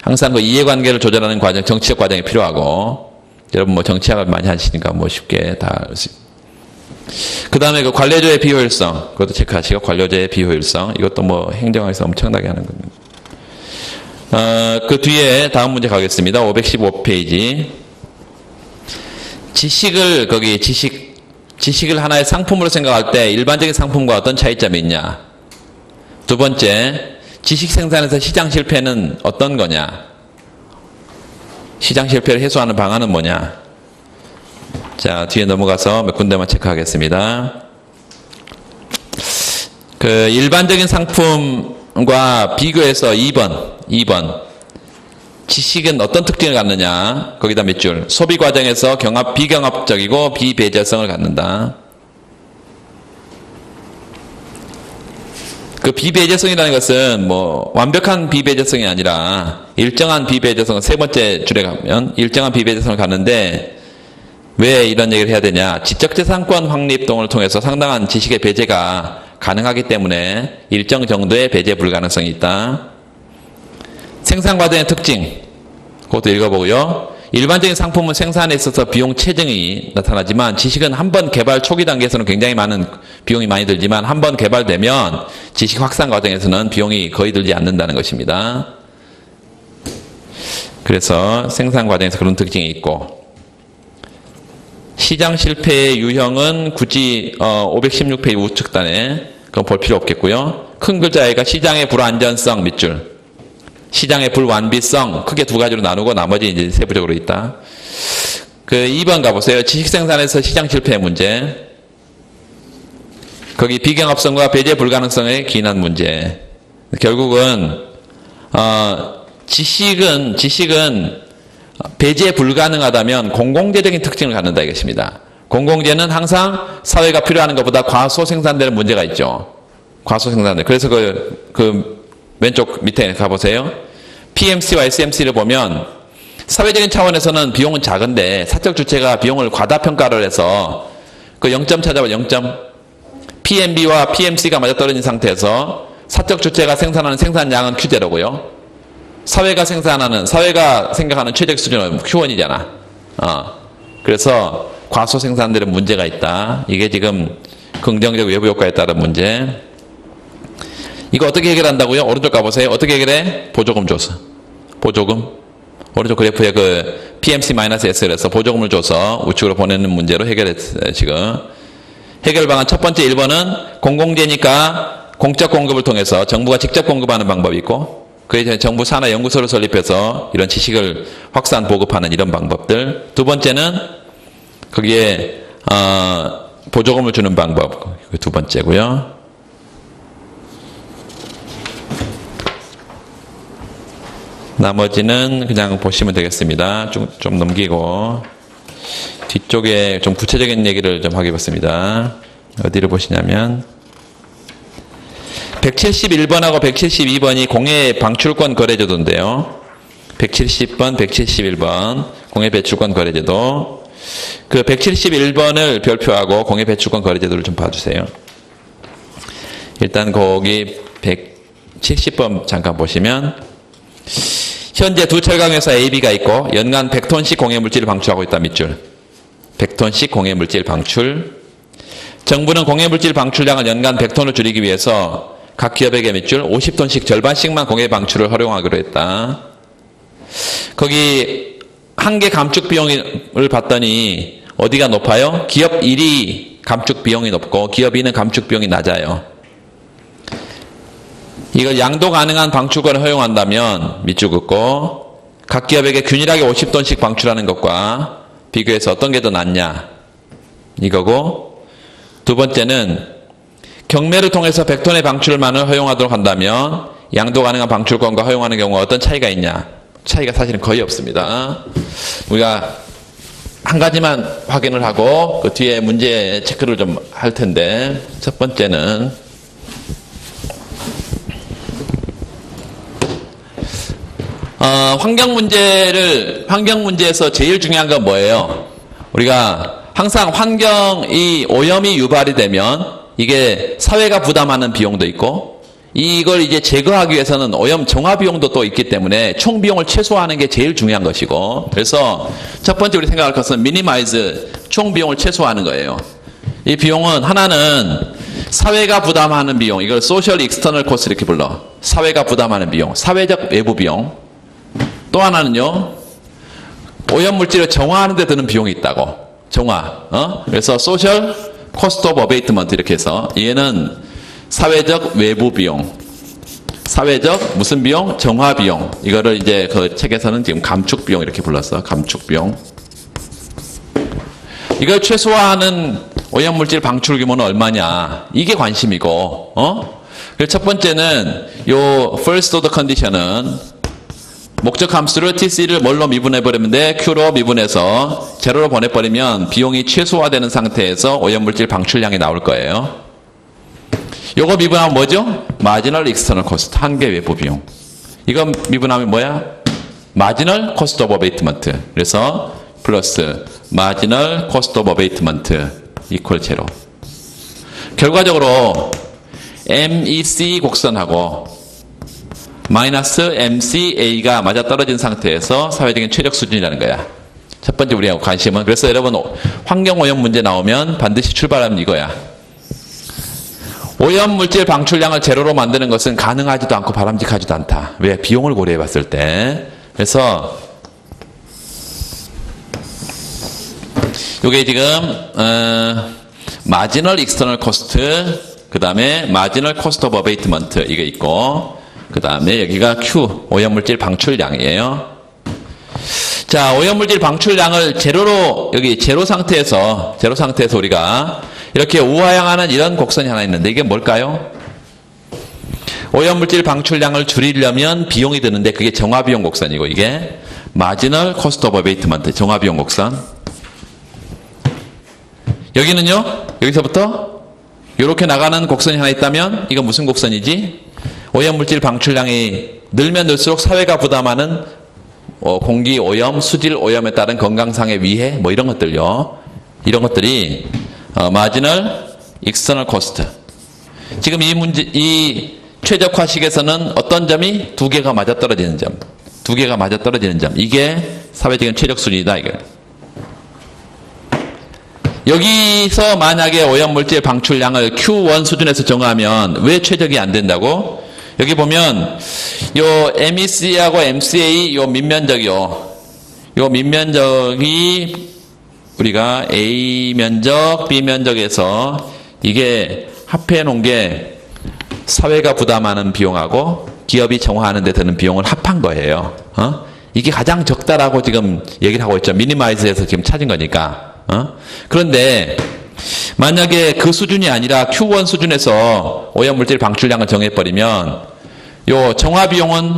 항상 그 이해관계를 조절하는 과정, 정치적 과정이 필요하고, 여러분 뭐 정치학을 많이 하시니까 뭐 쉽게 다. 그 다음에 그 관료제의 비효율성, 그것도 체크하시고, 관료제의 비효율성, 이것도 뭐 행정학에서 엄청나게 하는 겁니다. 그 뒤에 다음 문제 가겠습니다. 515페이지. 지식을 하나의 상품으로 생각할 때 일반적인 상품과 어떤 차이점이 있냐? 두 번째, 지식 생산에서 시장 실패는 어떤 거냐? 시장 실패를 해소하는 방안은 뭐냐? 자, 뒤에 넘어가서 몇 군데만 체크하겠습니다. 그 일반적인 상품과 비교해서 2번. 지식은 어떤 특징을 갖느냐? 거기다 몇 줄. 소비 과정에서 비경합적이고 비배제성을 갖는다. 그 비배제성이라는 것은 뭐 완벽한 비배제성이 아니라 일정한 비배제성, 세 번째 줄에 가면 일정한 비배제성을 갖는데 왜 이런 얘기를 해야 되냐? 지적재산권 확립 등을 통해서 상당한 지식의 배제가 가능하기 때문에 일정 정도의 배제 불가능성이 있다. 생산 과정의 특징, 그것도 읽어보고요. 일반적인 상품은 생산에 있어서 비용 체증이 나타나지만 지식은 한번 개발 초기 단계에서는 굉장히 많은 비용이 많이 들지만 한번 개발되면 지식 확산 과정에서는 비용이 거의 들지 않는다는 것입니다. 그래서 생산 과정에서 그런 특징이 있고, 시장 실패의 유형은 굳이 516페이지 우측단에 그건 볼 필요 없겠고요. 큰 글자에가 시장의 불안전성 밑줄, 시장의 불완비성 크게 두 가지로 나누고 나머지 이제 세부적으로 있다. 그 2번 가보세요. 지식 생산에서 시장 실패의 문제. 거기 비경합성과 배제 불가능성에 기인한 문제. 결국은 지식은 배제 불가능하다면 공공재적인 특징을 갖는다 이것입니다. 공공재는 항상 사회가 필요한 것보다 과소 생산되는 문제가 있죠. 과소 생산돼. 그래서 그 왼쪽 밑에 가보세요. PMC와 SMC를 보면 사회적인 차원에서는 비용은 작은데 사적 주체가 비용을 과다평가를 해서 그 0점 찾아봐. 0점. PMB와 PMC가 맞아떨어진 상태에서 사적 주체가 생산하는 생산량은 Q제로고요. 사회가 생각하는 최적 수준은 Q1이잖아. 그래서 과소 생산되는 문제가 있다. 이게 지금 긍정적 외부 효과에 따른 문제. 이거 어떻게 해결한다고요? 오른쪽 가보세요. 어떻게 해결해? 보조금 줘서. 보조금. 오른쪽 그래프에 그 PMC-S에서 보조금을 줘서 우측으로 보내는 문제로 해결했어요, 지금. 해결 방안 첫 번째 1번은 공공재니까 공적 공급을 통해서 정부가 직접 공급하는 방법이 있고, 그래서 정부 산하 연구소를 설립해서 이런 지식을 확산 보급하는 이런 방법들. 두 번째는 거기에 보조금을 주는 방법. 두 번째고요. 나머지는 그냥 보시면 되겠습니다. 좀 넘기고 뒤쪽에 좀 구체적인 얘기를 좀 하겠습니다. 어디를 보시냐면 171번하고 172번이 공해 방출권 거래제도인데요. 170번, 171번 공해 배출권 거래제도. 그 171번을 별표하고 공해 배출권 거래제도를 좀 봐주세요. 일단 거기 170번 잠깐 보시면 현재 두 철강회사 AB가 있고 연간 100톤씩 공해물질을 방출하고 있다 밑줄. 100톤씩 공해물질 방출. 정부는 공해물질 방출량을 연간 100톤을 줄이기 위해서 각 기업에게 밑줄 50톤씩 절반씩만 공해 방출을 허용하기로 했다. 거기 한계 감축 비용을 봤더니 어디가 높아요? 기업 1이 감축 비용이 높고 기업 2는 감축 비용이 낮아요. 이걸 양도 가능한 방출권을 허용한다면 밑줄 긋고 각 기업에게 균일하게 50톤씩 방출하는 것과 비교해서 어떤 게 더 낫냐 이거고, 두 번째는 경매를 통해서 100톤의 방출만을 허용하도록 한다면 양도 가능한 방출권과 허용하는 경우가 어떤 차이가 있냐? 차이가 사실은 거의 없습니다. 우리가 한 가지만 확인을 하고 그 뒤에 문제 체크를 좀 할 텐데, 첫 번째는 환경 문제에서 제일 중요한 건 뭐예요? 우리가 항상 환경이 오염이 유발이 되면 이게 사회가 부담하는 비용도 있고 이걸 이제 제거하기 위해서는 오염 정화 비용도 또 있기 때문에 총 비용을 최소화하는 게 제일 중요한 것이고 그래서 첫 번째 우리 생각할 것은 미니마이즈 총 비용을 최소화하는 거예요. 이 비용은 하나는 사회가 부담하는 비용 이걸 소셜 익스터널 코스트 이렇게 불러. 사회가 부담하는 비용 사회적 외부 비용 또 하나는요 오염물질을 정화하는 데 드는 비용이 있다고 정화 그래서 소셜 코스트 오브 어베이트먼트 이렇게 해서 얘는 사회적 외부 비용 사회적 무슨 비용? 정화 비용 이거를 이제 그 책에서는 지금 감축 비용 이렇게 불렀어 감축 비용 이걸 최소화하는 오염물질 방출 규모는 얼마냐 이게 관심이고 그래서 첫 번째는 요 first order condition은 목적 함수를 TC를 뭘로 미분해버리면 돼? Q로 미분해서 제로로 보내버리면 비용이 최소화되는 상태에서 오염물질 방출량이 나올 거예요. 요거 미분하면 뭐죠? Marginal External Cost, 한계 외부 비용. 이거 미분하면 뭐야? Marginal Cost of Abatement. 그래서 플러스 Marginal Cost of Abatement equal 제로. 결과적으로 MEC 곡선하고 마이너스 MCA가 맞아떨어진 상태에서 사회적인 최적 수준이라는 거야. 첫 번째 우리가 관심은 그래서 여러분 환경오염 문제 나오면 반드시 출발하면 이거야. 오염물질 방출량을 제로로 만드는 것은 가능하지도 않고 바람직하지도 않다. 왜? 비용을 고려해 봤을 때. 그래서 이게 지금 마지널 익스터널 코스트 그 다음에 마지널 코스트 오브 어베이트먼트 이게 있고 그 다음에 여기가 Q, 오염물질 방출량이에요. 자, 오염물질 방출량을 제로로, 여기 제로 상태에서 우리가 이렇게 우하향하는 이런 곡선이 하나 있는데 이게 뭘까요? 오염물질 방출량을 줄이려면 비용이 드는데 그게 정화비용 곡선이고 이게 마지널 코스트 오브 어베이트먼트, 정화비용 곡선. 여기는요, 여기서부터 이렇게 나가는 곡선이 하나 있다면 이건 무슨 곡선이지? 오염물질 방출량이 늘면 늘수록 사회가 부담하는 공기 오염, 수질 오염에 따른 건강상의 위해 뭐 이런 것들요. 이런 것들이 마지널 익스터널 코스트. 지금 이 문제 이 최적화식에서는 어떤 점이 두 개가 맞아떨어지는 점. 두 개가 맞아떨어지는 점. 이게 사회적인 최적 수준이다 이게. 여기서 만약에 오염물질 방출량을 Q1 수준에서 정하면 왜 최적이 안 된다고? 여기 보면 요 MEC하고 MCA 요 밑면적이요. 요 밑면적이 우리가 A 면적, B 면적에서 이게 합해 놓은 게 사회가 부담하는 비용하고 기업이 정화하는 데 드는 비용을 합한 거예요. 이게 가장 적다라고 지금 얘기를 하고 있죠. 미니마이즈해서 지금 찾은 거니까. 그런데 만약에 그 수준이 아니라 Q1 수준에서 오염물질 방출량을 정해버리면 요 정화비용은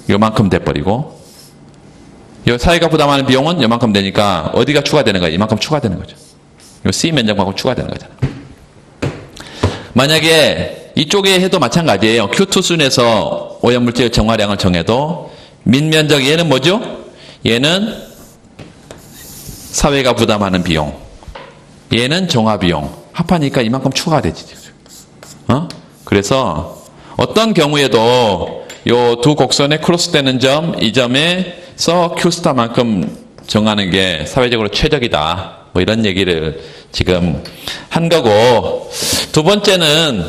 요만큼 돼버리고 요 사회가 부담하는 비용은 요만큼 되니까 어디가 추가되는 거야? 이만큼 추가되는 거죠. 요 C 면적만큼 추가되는 거잖아. 만약에 이쪽에 해도 마찬가지예요. Q2 수준에서 오염물질 정화량을 정해도 민면적 얘는 뭐죠? 얘는 사회가 부담하는 비용. 얘는 정화비용. 합하니까 이만큼 추가가 되지. 그래서 어떤 경우에도 요 두 곡선에 크로스되는 점, 이 점에서 Q스타만큼 정하는 게 사회적으로 최적이다. 뭐 이런 얘기를 지금 한 거고, 두 번째는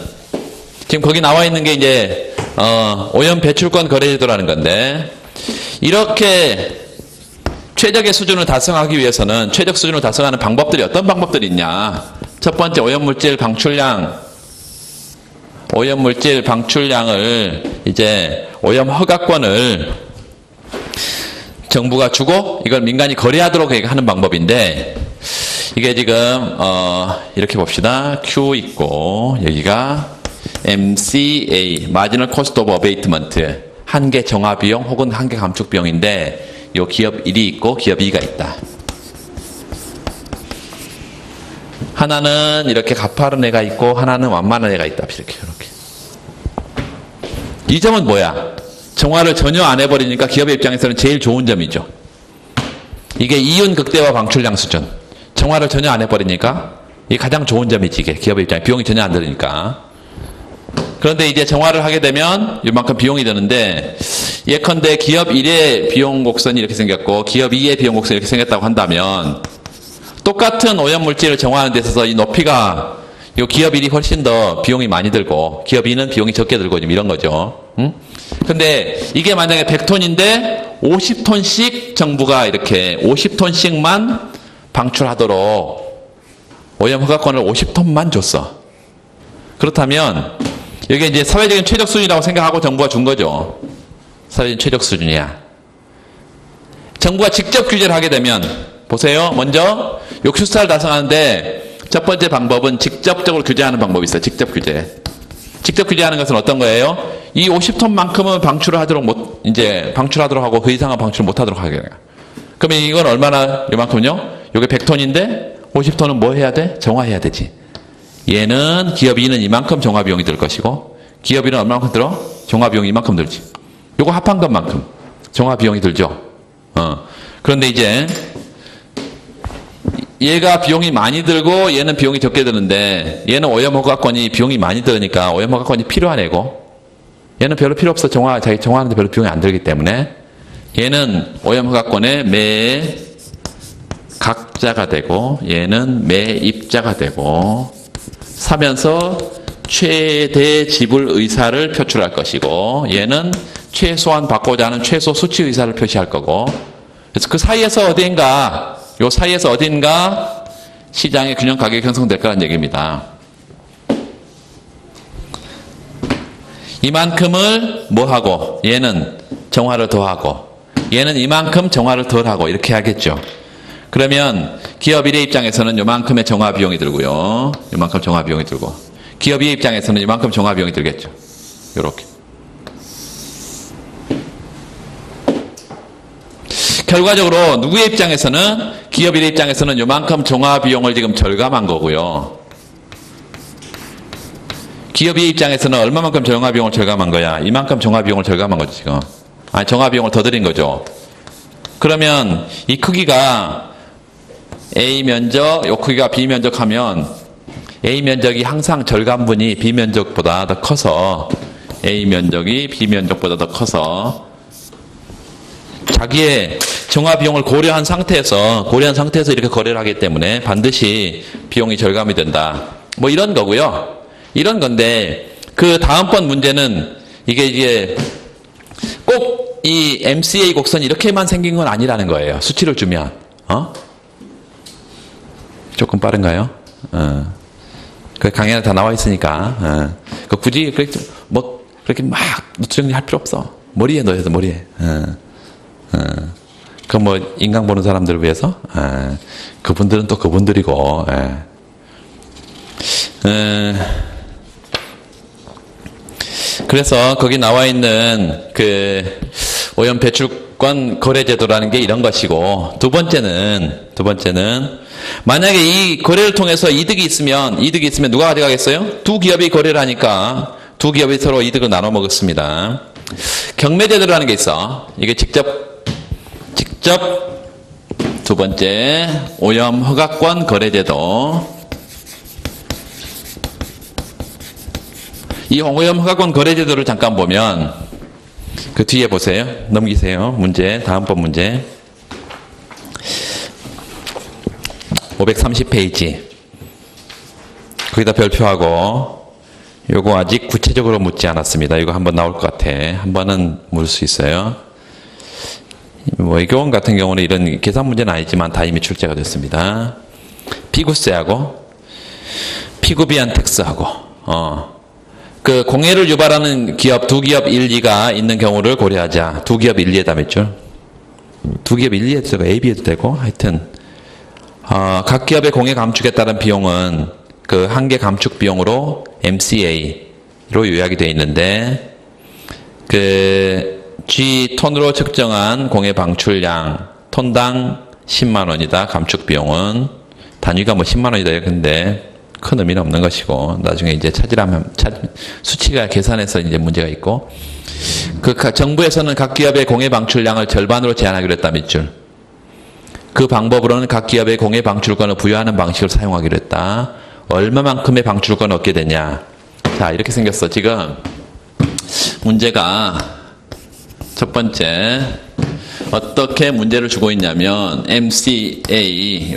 지금 거기 나와 있는 게 이제 오염 배출권 거래제도라는 건데, 이렇게 최적의 수준을 달성하기 위해서는 최적 수준을 달성하는 방법들이 어떤 방법들이 있냐. 첫 번째 오염물질 방출량을 이제 오염 허가권을 정부가 주고 이걸 민간이 거래하도록 하는 방법인데 이게 지금 이렇게 봅시다. Q 있고 여기가 MCA Marginal Cost of Abatement 한계 정화 비용 혹은 한계 감축 비용인데 요 기업 1이 있고 기업 2가 있다. 하나는 이렇게 가파른 애가 있고 하나는 완만한 애가 있다. 이렇게. 이 점은 뭐야? 정화를 전혀 안 해버리니까 기업의 입장에서는 제일 좋은 점이죠. 이게 이윤 극대화 방출량 수준. 정화를 전혀 안 해버리니까 이게 가장 좋은 점이지, 이게. 기업의 입장에 비용이 전혀 안 들으니까. 그런데 이제 정화를 하게 되면 이만큼 비용이 드는데, 예컨대 기업 1의 비용 곡선이 이렇게 생겼고, 기업 2의 비용 곡선이 이렇게 생겼다고 한다면, 똑같은 오염물질을 정화하는 데 있어서 이 높이가, 이 기업 1이 훨씬 더 비용이 많이 들고, 기업 2는 비용이 적게 들고, 지금 이런 거죠. 근데 이게 만약에 100톤인데, 50톤씩 정부가 이렇게 50톤씩만 방출하도록 오염 허가권을 50톤만 줬어. 그렇다면, 이게 이제 사회적인 최적 수준이라고 생각하고 정부가 준 거죠. 사회적인 최적 수준이야. 정부가 직접 규제를 하게 되면, 보세요. 먼저, 욕수스타를 달성하는데, 첫 번째 방법은 직접적으로 규제하는 방법이 있어요. 직접 규제. 직접 규제하는 것은 어떤 거예요? 이 50톤만큼은 방출을 하도록 이제 방출하도록 하고 그 이상은 방출 못 하도록 하게 돼요. 그러면 이건 얼마나, 이만큼요? 이게 100톤인데, 50톤은 뭐 해야 돼? 정화해야 되지. 얘는 기업 2는 이만큼 정화비용이 들 것이고 기업 1은 얼마만큼 들어? 정화비용이 이만큼 들지. 요거 합한 것만큼 정화비용이 들죠. 그런데 이제 얘가 비용이 많이 들고 얘는 비용이 적게 드는데 얘는 오염허가권이 비용이 많이 들으니까 오염허가권이 필요하네고 얘는 별로 필요 없어. 자기 정화하는데 별로 비용이 안 들기 때문에 얘는 오염허가권의 매 각자가 되고 얘는 매 입자가 되고 사면서 최대 지불 의사를 표출할 것이고 얘는 최소한 받고자 하는 최소 수치 의사를 표시할 거고 그래서 그 사이에서 어딘가 요 사이에서 어딘가 시장의 균형 가격이 형성될 거라는 얘기입니다. 이만큼을 뭐 하고 얘는 정화를 더하고 얘는 이만큼 정화를 덜하고 이렇게 하겠죠. 그러면 기업 1의 입장에서는 요만큼의 정화 비용이 들고요. 요만큼 정화 비용이 들고 기업 2의 입장에서는 요만큼 정화 비용이 들겠죠. 요렇게. 결과적으로 누구의 입장에서는 기업 1의 입장에서는 요만큼 정화 비용을 지금 절감한 거고요. 기업 2의 입장에서는 얼마만큼 정화 비용을 절감한 거야? 이만큼 정화 비용을 절감한 거죠, 지금. 아니, 정화 비용을 더 들인 거죠. 그러면 이 크기가 A 면적, 요 크기가 B 면적 하면 A 면적이 항상 절감분이 B 면적보다 더 커서 A 면적이 B 면적보다 더 커서 자기의 정화 비용을 고려한 상태에서 이렇게 거래를 하기 때문에 반드시 비용이 절감이 된다. 뭐 이런 거고요. 이런 건데 그 다음번 문제는 이게 꼭 이 MCA 곡선이 이렇게만 생긴 건 아니라는 거예요. 수치를 주면. 조금 빠른가요? 그 강연에 다 나와 있으니까. 그 굳이 그렇게 막 노트 정리할 필요 없어. 머리에 넣어야 돼, 머리에. 그 뭐 인강 보는 사람들을 위해서. 그분들은 또 그분들이고. 그래서 거기 나와 있는 그 오염 배출권 거래제도라는 게 이런 것이고 두 번째는 만약에 이 거래를 통해서 이득이 있으면 누가 가져가겠어요? 두 기업이 거래를 하니까 두 기업이 서로 이득을 나눠 먹었습니다. 경매제도라는 게 있어. 이게 직접 두 번째 오염 허가권 거래제도. 이 오염 허가권 거래제도를 잠깐 보면 그 뒤에 보세요. 넘기세요. 문제, 다음번 문제. 530페이지. 거기다 별표하고 요거 아직 구체적으로 묻지 않았습니다. 이거 한번 나올 것 같아. 한 번은 물 수 있어요. 뭐 이 교원 같은 경우는 이런 계산 문제는 아니지만 다 이미 출제가 됐습니다. 피구세하고 피구비한 텍스하고 그 공해를 유발하는 기업 두 기업 1, 2가 있는 경우를 고려하자. 두 기업 1, 2에다 몇 줄? 두 기업 1, 2에도 되고 A, B에도 되고 하여튼 각 기업의 공해 감축에 따른 비용은 그 한계 감축 비용으로 MCA로 요약이 되어 있는데 그 G 톤으로 측정한 공해 방출량 톤당 10만 원이다. 감축 비용은 단위가 뭐 10만 원이다. 근데 큰 의미는 없는 것이고 나중에 이제 수치가 계산해서 이제 문제가 있고 그 정부에서는 각 기업의 공해 방출량을 절반으로 제한하기로 했다. 몇 줄. 그 방법으로는 각 기업의 공해 방출권을 부여하는 방식을 사용하기로 했다. 얼마만큼의 방출권을 얻게 되냐. 자, 이렇게 생겼어. 지금 문제가 첫 번째 어떻게 문제를 주고 있냐면 MCA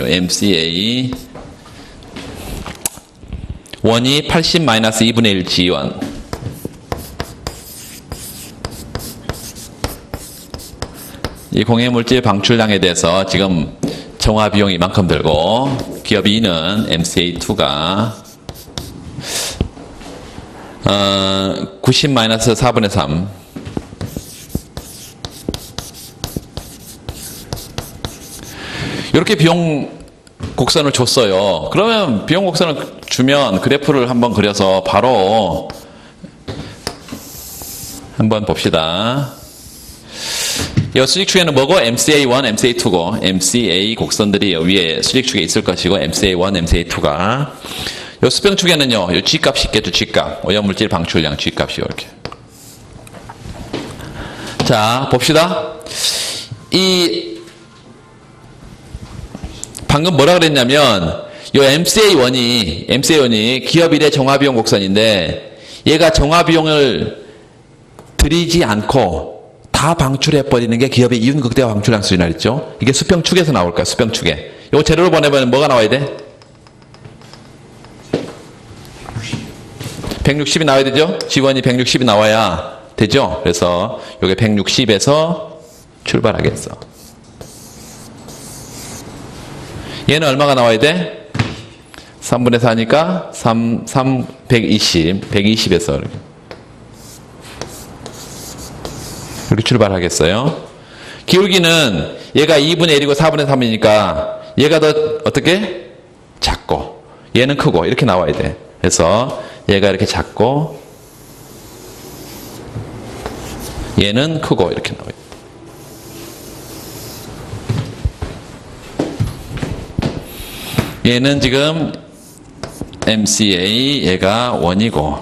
원이 80-2분의 1 G1 이 공해물질 방출량에 대해서 지금 정화 비용이 이만큼 들고 기업 2는 MCA2가 90-4분의 3 이렇게 비용 곡선을 줬어요. 그러면 비용 곡선을 주면 그래프를 한번 그려서 바로 한번 봅시다. 이 수직축에는 뭐고? MCA1, MCA2고 MCA 곡선들이 위에 수직축에 있을 것이고 MCA1, MCA2가 이 수평축에는요. 이 G값이 있겠죠. G값. 오염물질 방출량 G값이요. 이렇게. 자, 봅시다. 이 방금 뭐라 그랬냐면 이 MCA1이 기업 1의 정화비용 곡선인데 얘가 정화비용을 들이지 않고 다 방출해버리는 게 기업의 이윤극대화 방출량 수준이라 했죠. 이게 수평축에서 나올 거야. 수평축에. 이거 재료로 보내면 뭐가 나와야 돼? 160이 나와야 되죠? G1이 160이 나와야 되죠? 그래서 이게 160에서 출발하겠어. 얘는 얼마가 나와야 돼? 3분의 4니까 120에서 이렇게 출발하겠어요. 기울기는 얘가 2분의 1이고 4분의 3이니까 얘가 더 어떻게? 작고 얘는 크고 이렇게 나와야 돼. 그래서 얘가 이렇게 작고 얘는 크고 이렇게 나와야 돼. 얘는 지금 MCA 얘가 1이고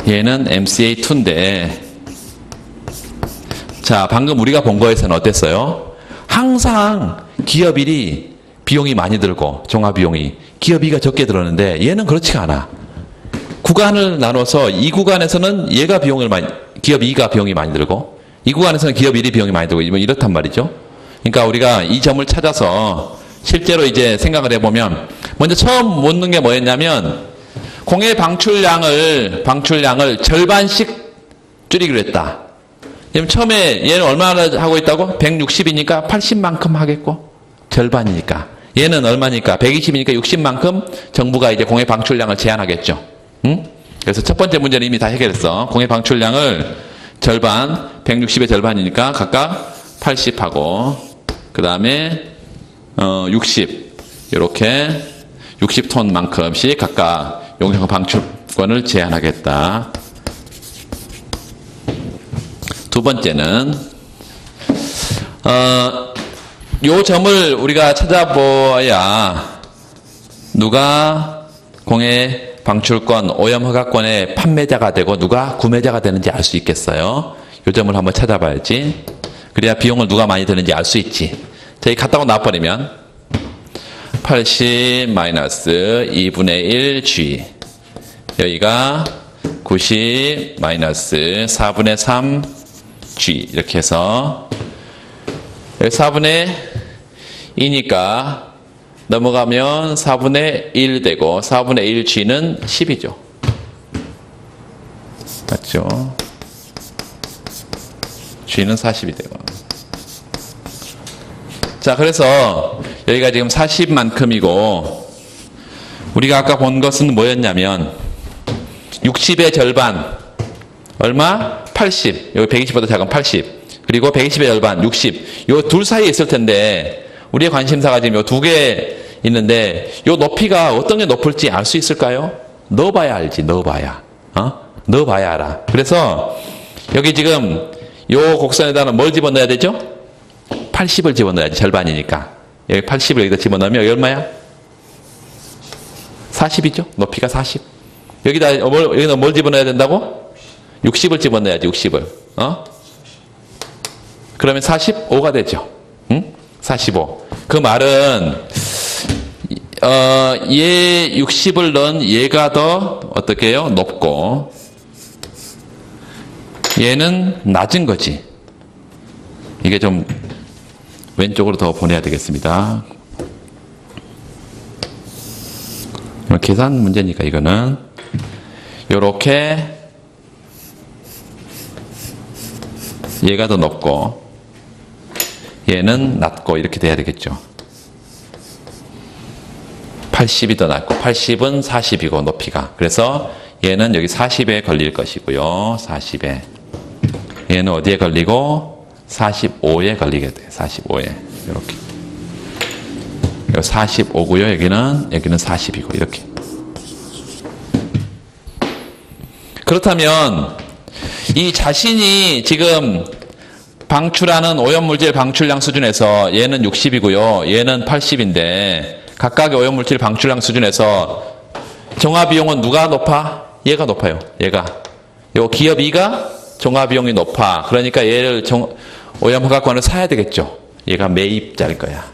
얘는 MCA2인데 자, 방금 우리가 본 거에서는 어땠어요? 항상 기업 1이 비용이 많이 들고 종합비용이 기업 2가 적게 들었는데 얘는 그렇지가 않아. 구간을 나눠서 이 구간에서는 얘가 기업 2가 비용이 많이 들고 이 구간에서는 기업 1이 비용이 많이 들고 이렇단 말이죠. 그러니까 우리가 이 점을 찾아서 실제로 이제 생각을 해보면 먼저 처음 묻는 게 뭐였냐면 공해 방출량을 절반씩 줄이기로 했다. 그럼 처음에 얘는 얼마나 하고 있다고? 160이니까 80만큼 하겠고 절반이니까 얘는 얼마니까? 120이니까 60만큼 정부가 이제 공해 방출량을 제한하겠죠. 응? 그래서 첫 번째 문제는 이미 다 해결했어. 공해 방출량을 절반 160의 절반이니까 각각 80하고 그 다음에 60 이렇게 60톤만큼씩 각각 용역 방출권을 제한하겠다. 두 번째는 요 점을 우리가 찾아보아야 누가 공해 방출권 오염 허가권의 판매자가 되고 누가 구매자가 되는지 알 수 있겠어요. 요 점을 한번 찾아봐야지. 그래야 비용을 누가 많이 드는지 알 수 있지. 자, 이 갖다가 놔버리면 80-2분의 1 G 여기가 90-4분의 3 G 이렇게 해서 여기 4분의 2니까 넘어가면 4분의 1 되고 4분의 1 G는 10이죠. 맞죠? G는 40이 되고 자, 그래서 여기가 지금 40만큼이고 우리가 아까 본 것은 뭐였냐면 60의 절반 얼마? 80. 여기 120보다 작은 80. 그리고 120의 절반 60. 요 둘 사이에 있을 텐데 우리의 관심사가 지금 요 두 개 있는데 요 높이가 어떤 게 높을지 알 수 있을까요? 넣어봐야 알지. 넣어봐야. 넣어봐야 알아. 그래서 여기 지금 요 곡선에다가 뭘 집어넣어야 되죠? 80을 집어넣어야지. 절반이니까. 여기 80을 여기다 집어넣으면 여기 얼마야? 40이죠. 높이가 40. 여기다 뭘 집어넣어야 된다고? 60을 집어넣어야지. 60을. 그러면 45가 되죠. 응? 45. 그 말은 얘 60을 넣은 얘가 더 어떻게 해요? 높고 얘는 낮은 거지. 이게 좀 왼쪽으로 더 보내야 되겠습니다. 계산 문제니까 이거는 요렇게 얘가 더 높고 얘는 낮고 이렇게 돼야 되겠죠. 80이 더 낮고 80은 40이고 높이가. 그래서 얘는 여기 40에 걸릴 것이고요. 40에. 얘는 어디에 걸리고 45에 걸리게 돼요. 45에. 이렇게. 45고요. 여기는 40이고 이렇게. 그렇다면 이 자신이 지금 방출하는 오염물질 방출량 수준에서 얘는 60이고요. 얘는 80인데 각각의 오염물질 방출량 수준에서 정화비용은 누가 높아? 얘가 높아요. 얘가. 요 기업 2가 정화비용이 높아. 그러니까 얘를 오염허가권을 사야 되겠죠. 얘가 매입자일 거야.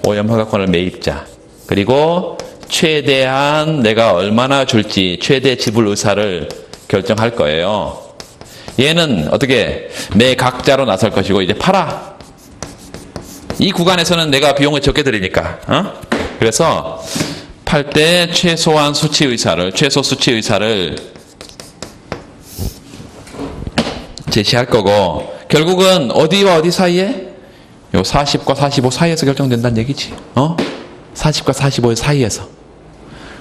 오염허가권을 매입자. 그리고 최대한 내가 얼마나 줄지 최대 지불 의사를 결정할 거예요. 얘는 어떻게 매각자로 나설 것이고 이제 팔아. 이 구간에서는 내가 비용을 적게 들이니까. 그래서 팔 때 최소한 수치 의사를 최소 수치 의사를 제시할 거고 결국은 어디와 어디 사이에? 요 40과 45 사이에서 결정된다는 얘기지. 40과 45 사이에서.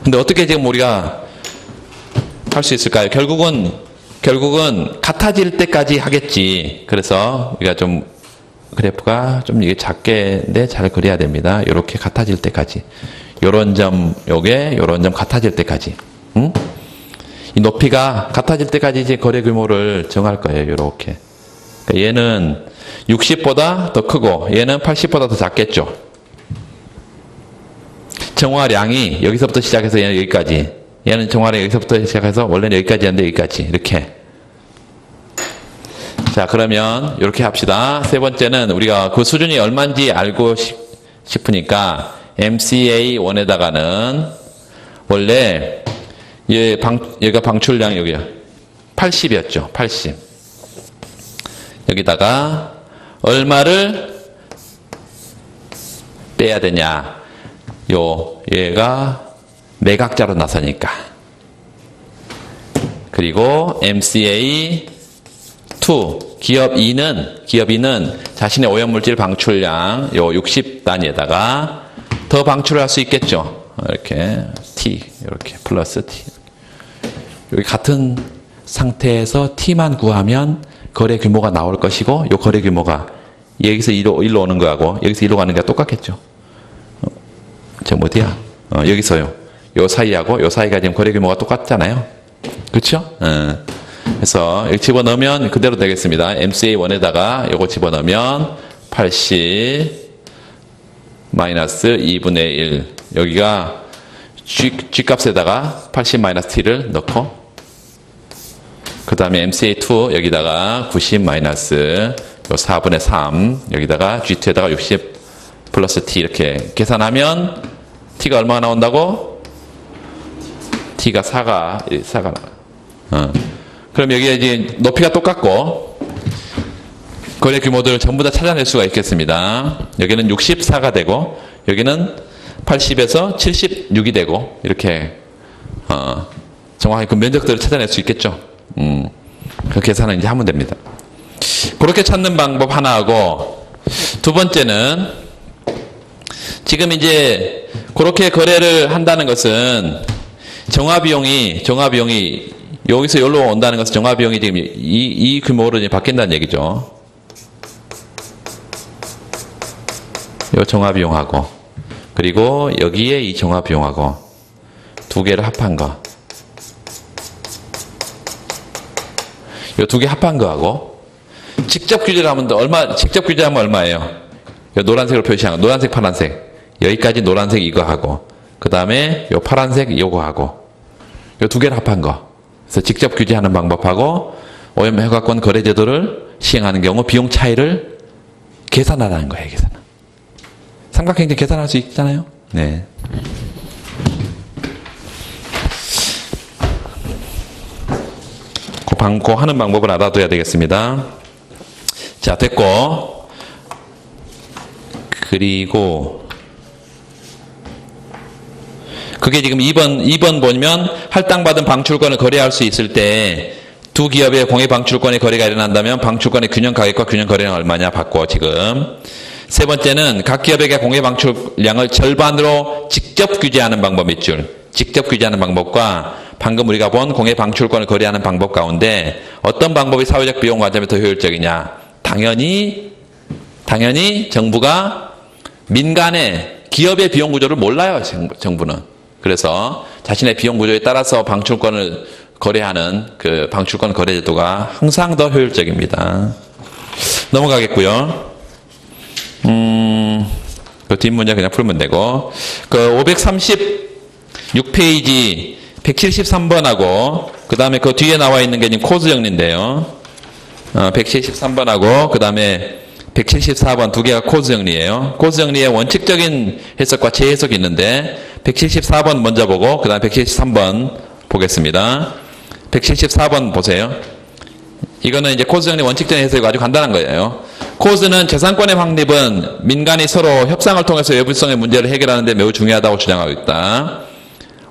근데 어떻게 지금 우리가 할 수 있을까요? 결국은 같아질 때까지 하겠지. 그래서 우리가 좀 그래프가 좀 이게 작게인데 잘 그려야 됩니다. 이렇게 같아질 때까지. 요런 점, 요런 점 같아질 때까지. 응? 이 높이가 같아질 때까지 이제 거래 규모를 정할 거예요. 요렇게. 그러니까 얘는 60보다 더 크고 얘는 80보다 더 작겠죠. 정화량이 여기서부터 시작해서 얘는 여기까지. 얘는 정화량이 여기서부터 시작해서 원래는 여기까지였는데 여기까지. 이렇게. 자, 그러면 이렇게 합시다. 세 번째는 우리가 그 수준이 얼마인지 알고 싶으니까 MCA1에다가는 원래 얘가 방출량 여기야. 80이었죠. 80. 여기다가 얼마를 빼야 되냐. 얘가 매각자로 나서니까. 그리고 MCA2 기업 2는 자신의 오염물질 방출량 60단위에다가 더 방출할 수 있겠죠. 이렇게 T 이렇게 플러스 T. 여기 같은 상태에서 T만 구하면 거래 규모가 나올 것이고 요 거래 규모가 여기서 1로 오는 거하고 여기서 1로 가는 게 똑같겠죠. 저 어디야? 여기서요. 요 사이하고 요 사이가 지금 거래 규모가 똑같잖아요. 그렇죠? 그래서 여기 집어넣으면 그대로 되겠습니다. MCA1에다가 요거 집어넣으면 80 마이너스 2분의 1 여기가 G값에다가 80 마이너스 T를 넣고 그 다음에 MCA2 여기다가 90 마이너스 요 4분의 3 여기다가 G2에다가 60 플러스 T 이렇게 계산하면 T가 얼마나 나온다고? T가 4가 나와요. 그럼 여기에 이제 높이가 똑같고 거래 규모들을 전부 다 찾아낼 수가 있겠습니다. 여기는 64가 되고 여기는 80에서 76이 되고 이렇게 정확히 그 면적들을 찾아낼 수 있겠죠. 그 계산은 이제 하면 됩니다. 그렇게 찾는 방법 하나하고 두 번째는 지금 이제 그렇게 거래를 한다는 것은 정화비용이 여기서 여기로 온다는 것은 정화비용이 지금 이 규모로 이제 바뀐다는 얘기죠. 이 정화비용하고 그리고 여기에 이 정화비용하고 두 개를 합한 거. 이 두 개 합한 거하고 직접 규제하면 얼마예요? 노란색으로 표시한 거. 노란색, 파란색. 여기까지 노란색 이거 하고 그 다음에 요 파란색 이거 하고 요 두 개를 합한 거. 그래서 직접 규제하는 방법하고 오염허가권 거래제도를 시행하는 경우 비용 차이를 계산하라는 거예요. 계산. 삼각형제 계산할 수 있잖아요. 네. 그 하는 방법을 알아둬야 되겠습니다. 자, 됐고. 그리고 그게 지금 2번 보면 할당받은 방출권을 거래할 수 있을 때 두 기업의 공개 방출권의 거래가 일어난다면 방출권의 균형 가격과 균형 거래량 얼마냐 받고 지금 세 번째는 각 기업에게 공개 방출량을 절반으로 직접 규제하는 방법일 줄. 직접 규제하는 방법과 방금 우리가 본 공개 방출권을 거래하는 방법 가운데 어떤 방법이 사회적 비용 관점에 더 효율적이냐. 당연히 정부가 민간의 기업의 비용 구조를 몰라요. 정부는. 그래서 자신의 비용 구조에 따라서 방출권을 거래하는 그 방출권 거래 제도가 항상 더 효율적입니다. 넘어가겠고요. 그 뒷문제 그냥 풀면 되고 그 536페이지 173번하고 그 다음에 그 뒤에 나와 있는 게 지금 코스 정리인데요. 173번하고 그 다음에 174번 두 개가 코스 정리예요. 코스 정리의 원칙적인 해석과 재해석이 있는데 174번 먼저 보고 그 다음에 173번 보겠습니다. 174번 보세요. 이거는 이제 코스 정리 원칙적인 해석이 아주 간단한 거예요. 코스는 재산권의 확립은 민간이 서로 협상을 통해서 외부성의 문제를 해결하는 데 매우 중요하다고 주장하고 있다.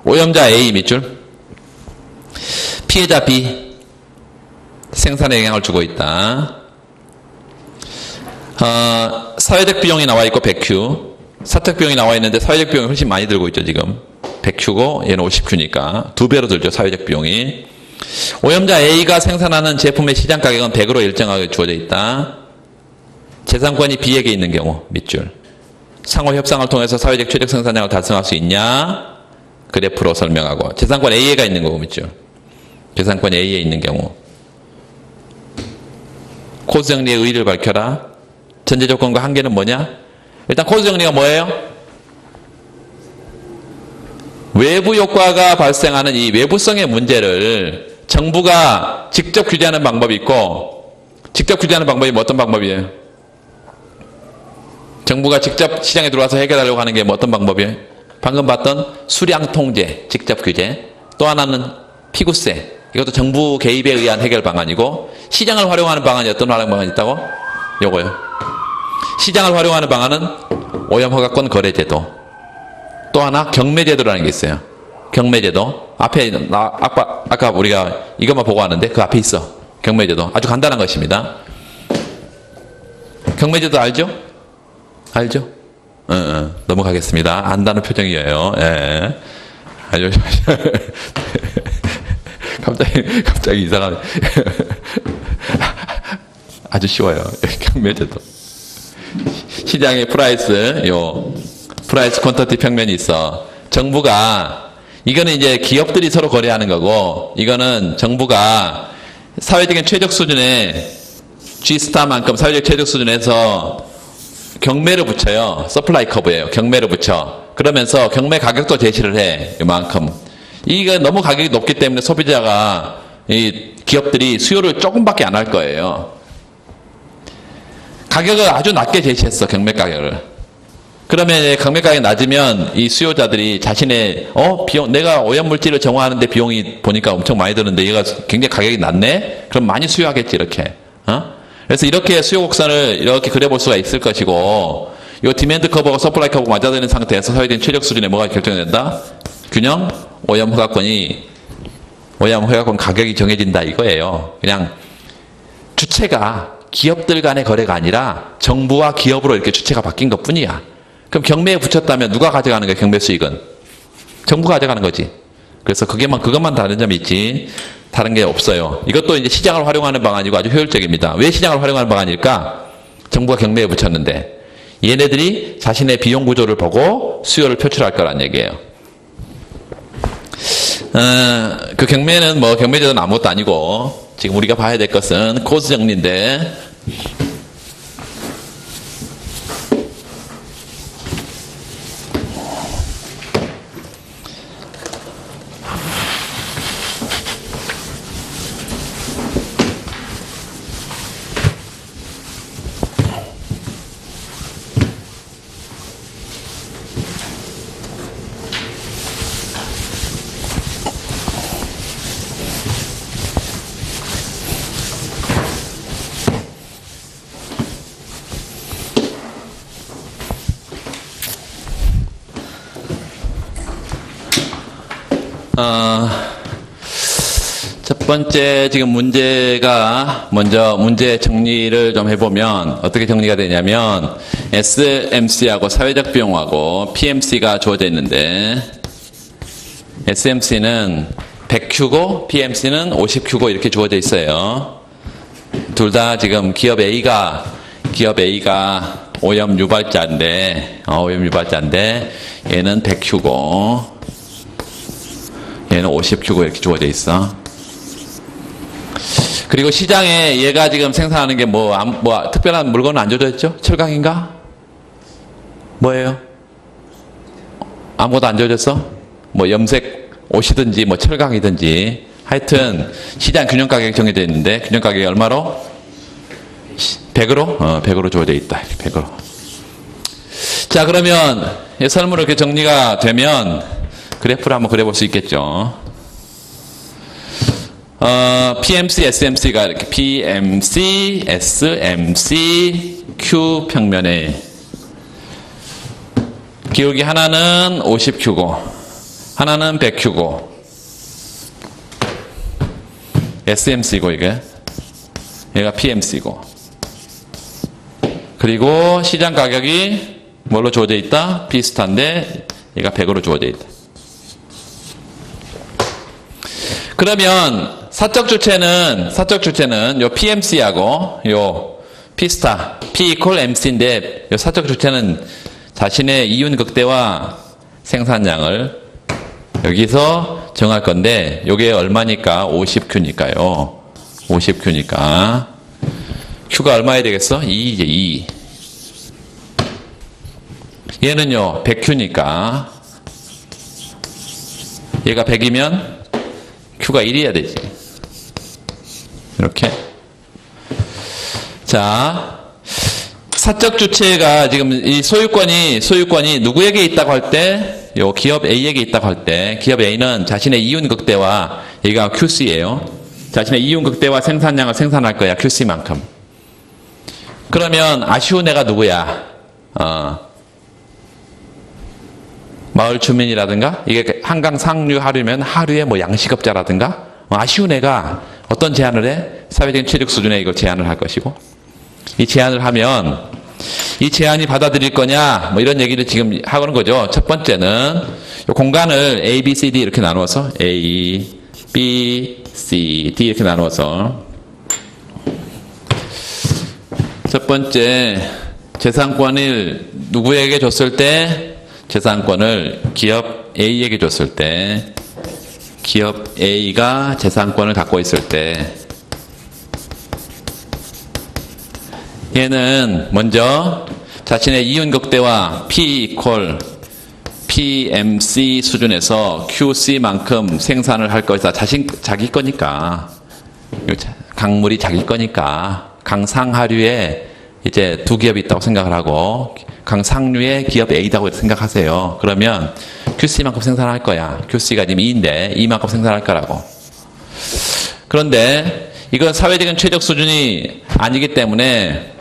오염자 A 밑줄. 피해자 B. 생산에 영향을 주고 있다. 사회적 비용이 나와 있고 100Q. 사적 비용이 나와 있는데 사회적 비용이 훨씬 많이 들고 있죠, 지금. 100Q고 얘는 50Q니까 2배로 들죠, 사회적 비용이. 오염자 A가 생산하는 제품의 시장 가격은 100으로 일정하게 주어져 있다. 재산권이 B에게 있는 경우 밑줄. 상호 협상을 통해서 사회적 최적 생산량을 달성할 수 있냐? 그래프로 설명하고. 재산권 A가 있는 거고 밑줄. 재산권 A에 있는 경우. 코스 정리의 의의를 밝혀라. 전제 조건과 한계는 뭐냐? 일단 코스 정리가 뭐예요? 외부 효과가 발생하는 이 외부성의 문제를 정부가 직접 규제하는 방법이 있고, 직접 규제하는 방법이 뭐 어떤 방법이에요? 정부가 직접 시장에 들어와서 해결하려고 하는 게 뭐 어떤 방법이에요? 방금 봤던 수량 통제, 직접 규제. 또 하나는 피구세. 이것도 정부 개입에 의한 해결 방안이고, 시장을 활용하는 방안이 어떤 활용 방안이 있다고? 요거요. 시장을 활용하는 방안은 오염허가권 거래제도. 또 하나 경매제도라는 게 있어요. 경매제도. 앞에 아까 우리가 이것만 보고 하는데 그 앞에 있어. 경매제도. 아주 간단한 것입니다. 경매제도 알죠? 알죠? 넘어가겠습니다. 안다는 표정이에요. 예. 아주 갑자기 이상한. 아주 쉬워요. 경매제도. 시장의 프라이스 퀀터티 평면이 있어. 정부가, 이거는 이제 기업들이 서로 거래하는 거고, 이거는 정부가 사회적인 최적 수준의 G스타만큼 사회적 최적 수준에서 경매를 붙여요. 서플라이 커브예요. 경매를 붙여. 그러면서 경매 가격도 제시를 해. 이만큼. 이게 너무 가격이 높기 때문에 소비자가, 이 기업들이 수요를 조금밖에 안 할 거예요. 가격을 아주 낮게 제시했어. 경매 가격을. 그러면 경매 가격이 낮으면 이 수요자들이 자신의 비용, 내가 오염물질을 정화하는데 비용이 보니까 엄청 많이 드는데 얘가 굉장히 가격이 낮네? 그럼 많이 수요하겠지, 이렇게. 그래서 이렇게 수요 곡선을 이렇게 그려볼 수가 있을 것이고, 이 디맨드 커브하고 서플라이 커브가 맞아되는 상태에서 사회적인 최적 수준에 뭐가 결정된다? 균형? 오염 허가권 가격이 정해진다 이거예요. 그냥 주체가 기업들 간의 거래가 아니라 정부와 기업으로 이렇게 주체가 바뀐 것 뿐이야. 그럼 경매에 붙였다면 누가 가져가는 거야, 경매 수익은? 정부가 가져가는 거지. 그래서 그것만 다른 점이 있지, 다른 게 없어요. 이것도 이제 시장을 활용하는 방안이고 아주 효율적입니다. 왜 시장을 활용하는 방안일까? 정부가 경매에 붙였는데, 얘네들이 자신의 비용 구조를 보고 수요를 표출할 거란 얘기예요. 그 경매는 경매제도는 아무것도 아니고, 지금 우리가 봐야 될 것은 코스 정리인데, 첫 번째 지금 문제가 먼저 문제 정리를 좀 해보면 어떻게 정리가 되냐면 SMC하고 사회적 비용하고 PMC가 주어져 있는데 SMC는 100Q고 PMC는 50Q고 이렇게 주어져 있어요. 둘 다 지금 기업 A가 오염 유발자인데 얘는 100Q고 얘는 50Q고 이렇게 주어져 있어. 그리고 시장에 얘가 지금 생산하는 게 뭐 특별한 물건은 안 주어져 있죠? 철강인가? 뭐예요? 아무것도 안 주어졌어? 뭐 염색 옷이든지 뭐 철강이든지 하여튼 시장 균형 가격이 정해져 있는데 균형 가격이 얼마로? 100으로? 100으로 주어져 있다. 100으로. 자, 그러면 이 설문으로 이렇게 정리가 되면 그래프를 한번 그려볼 수 있겠죠. PMC, SMC가 이렇게 PMC, SMC, Q 평면에 기울기 하나는 50Q고 하나는 100Q고 SMC고 이게 얘가 PMC고 그리고 시장 가격이 뭘로 주어져 있다? 비슷한데 얘가 100으로 주어져 있다. 그러면 사적 주체는 요 PMC하고 요 P스타 P equal MC인데 요 사적 주체는 자신의 이윤 극대화 생산량을 여기서 정할 건데 요게 얼마니까 50Q니까요. 50Q니까 Q가 얼마야 되겠어? 2이제 2. 얘는요 100Q니까 얘가 100이면 Q가 1이어야 되지. 이렇게. 자, 사적 주체가 지금 이 소유권이 누구에게 있다고 할 때, 요 기업 A에게 있다고 할 때, 기업 A는 자신의 이윤 극대화, 여기가 QC예요. 자신의 이윤 극대화 생산량을 생산할 거야, QC만큼. 그러면 아쉬운 애가 누구야? 마을 주민이라든가, 이게 한강 상류 하류면 하류의 뭐 양식업자라든가, 아쉬운 애가 어떤 제안을 해? 사회적인 체력 수준에 이걸 제안을 할 것이고, 이 제안을 하면, 이 제안이 받아들일 거냐, 뭐 이런 얘기를 지금 하는 거죠. 첫 번째는, 이 공간을 A, B, C, D 이렇게 나누어서, A, B, C, D 이렇게 나누어서, 첫 번째, 재산권을 누구에게 줬을 때, 재산권을 기업 A에게 줬을 때 기업 A가 재산권을 갖고 있을 때 얘는 먼저 자신의 이윤 극대화 P equal PMC 수준에서 QC만큼 생산을 할 것이다. 자기 거니까 강물이 자기 거니까 강상하류에 이제 두 기업이 있다고 생각을 하고 강상류의 기업 A다고 생각하세요. 그러면 QC만큼 생산할 거야. QC가 지금 2인데 2만큼 생산할 거라고. 그런데 이건 사회적인 최적 수준이 아니기 때문에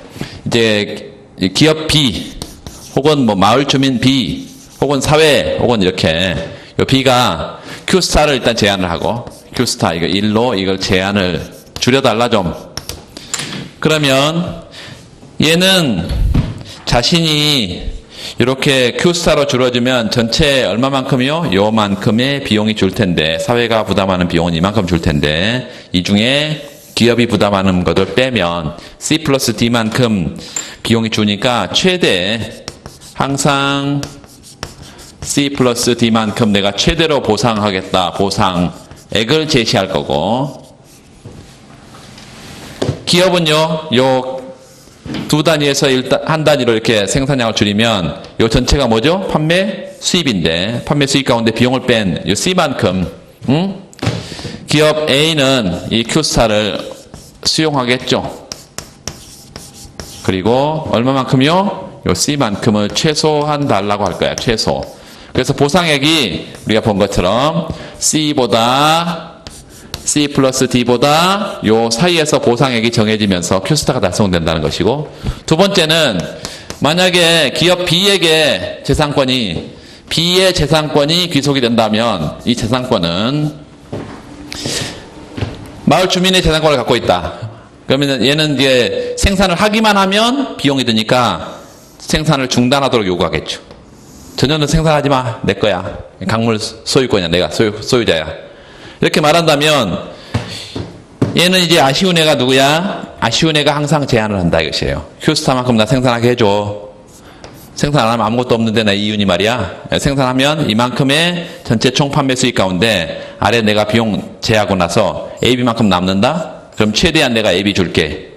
이제 기업 B 혹은 뭐 마을 주민 B 혹은 사회 혹은 이렇게 요 B가 Q스타를 일단 제안을 하고 Q스타 이거 1로 이걸 제안을 줄여달라 좀. 그러면 얘는 자신이 이렇게 Q스타로 줄어주면 전체 얼마만큼이요? 요만큼의 비용이 줄 텐데 사회가 부담하는 비용은 이만큼 줄 텐데 이 중에 기업이 부담하는 것을 빼면 C 플러스 D만큼 비용이 주니까 최대 항상 C 플러스 D만큼 내가 최대로 보상하겠다. 보상액을 제시할 거고 기업은요. 요 두 단위에서 한 단위로 이렇게 생산량을 줄이면 요 전체가 뭐죠? 판매 수입인데 판매 수입 가운데 비용을 뺀 요 C만큼 기업 A는 이 Q스타를 수용하겠죠. 그리고 얼마만큼요? 요 C만큼을 최소한 달라고 할 거야. 최소. 그래서 보상액이 우리가 본 것처럼 C 플러스 D보다 요 사이에서 보상액이 정해지면서 Q스타가 달성된다는 것이고 두 번째는 만약에 기업 B에게 B의 재산권이 귀속이 된다면 이 재산권은 마을 주민의 재산권을 갖고 있다. 그러면 얘는 이제 생산을 하기만 하면 비용이 드니까 생산을 중단하도록 요구하겠죠. 전혀는 생산하지 마. 내 거야. 강물 소유권이야. 내가 소유자야. 이렇게 말한다면 얘는 이제 아쉬운 애가 누구야? 아쉬운 애가 항상 제한을 한다 이것이에요. 휴스타만큼 나 생산하게 해줘. 생산 안 하면 아무것도 없는데 나 이윤이 말이야. 생산하면 이만큼의 전체 총 판매 수익 가운데 아래 내가 비용 제하고 나서 AB만큼 남는다? 그럼 최대한 내가 AB 줄게.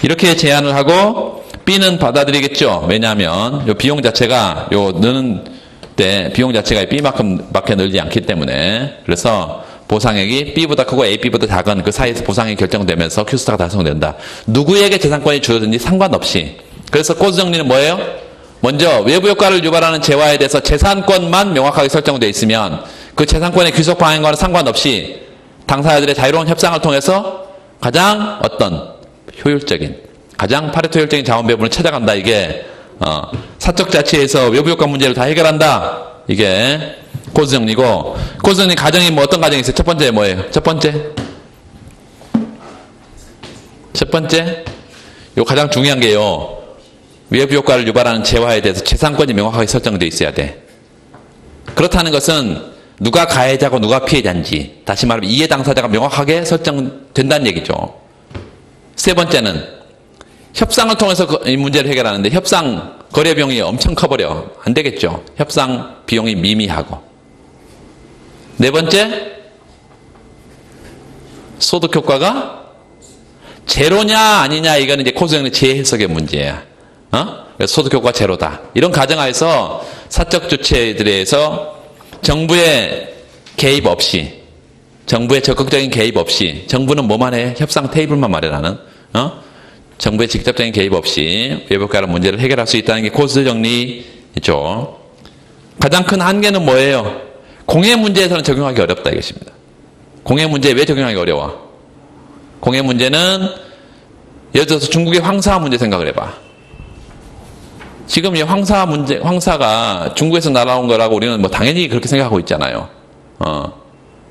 이렇게 제한을 하고 B는 받아들이겠죠. 왜냐하면 요 비용 자체가 요 느는 때 비용 자체가 B만큼밖에 늘지 않기 때문에. 그래서 보상액이 B보다 크고 AB보다 작은 그 사이에서 보상액이 결정되면서 Q스타가 달성된다. 누구에게 재산권이 주어졌는지 상관없이. 그래서 코스 정리는 뭐예요? 먼저 외부 효과를 유발하는 재화에 대해서 재산권만 명확하게 설정되어 있으면 그 재산권의 귀속 방향과는 상관없이 당사자들의 자유로운 협상을 통해서 가장 어떤 효율적인, 가장 파레토 효율적인 자원 배분을 찾아간다. 이게 사적 자치에서 외부 효과 문제를 다 해결한다. 이게 코스 정리고, 코스 정리 가정이 뭐 어떤 가정이 있어요? 첫 번째 뭐예요? 첫 번째 요 가장 중요한 게요. 외부 효과를 유발하는 재화에 대해서 재산권이 명확하게 설정되어 있어야 돼. 그렇다는 것은 누가 가해자고 누가 피해자인지, 다시 말하면 이해 당사자가 명확하게 설정된다는 얘기죠. 세 번째는 협상을 통해서 이 문제를 해결하는데 협상 거래 비용이 엄청 커버려. 안 되겠죠. 협상 비용이 미미하고. 네 번째, 소득 효과가 제로냐 아니냐, 이거는 이제 코스 정리 재해석의 문제야. 그래서 소득 효과 제로다. 이런 가정하에서 사적 주체들에 의해서 정부의 개입 없이, 정부의 적극적인 개입 없이, 정부는 뭐만 해? 협상 테이블만 마련하는, 정부의 직접적인 개입 없이 외부효과의 문제를 해결할 수 있다는 게 코스 정리죠. 가장 큰 한계는 뭐예요? 공해 문제에서는 적용하기 어렵다 이것입니다. 공해 문제에 왜 적용하기 어려워? 공해 문제는 예를 들어서 중국의 황사 문제 생각을 해봐. 지금 이 황사가 중국에서 날아온 거라고 우리는 뭐 당연히 그렇게 생각하고 있잖아요.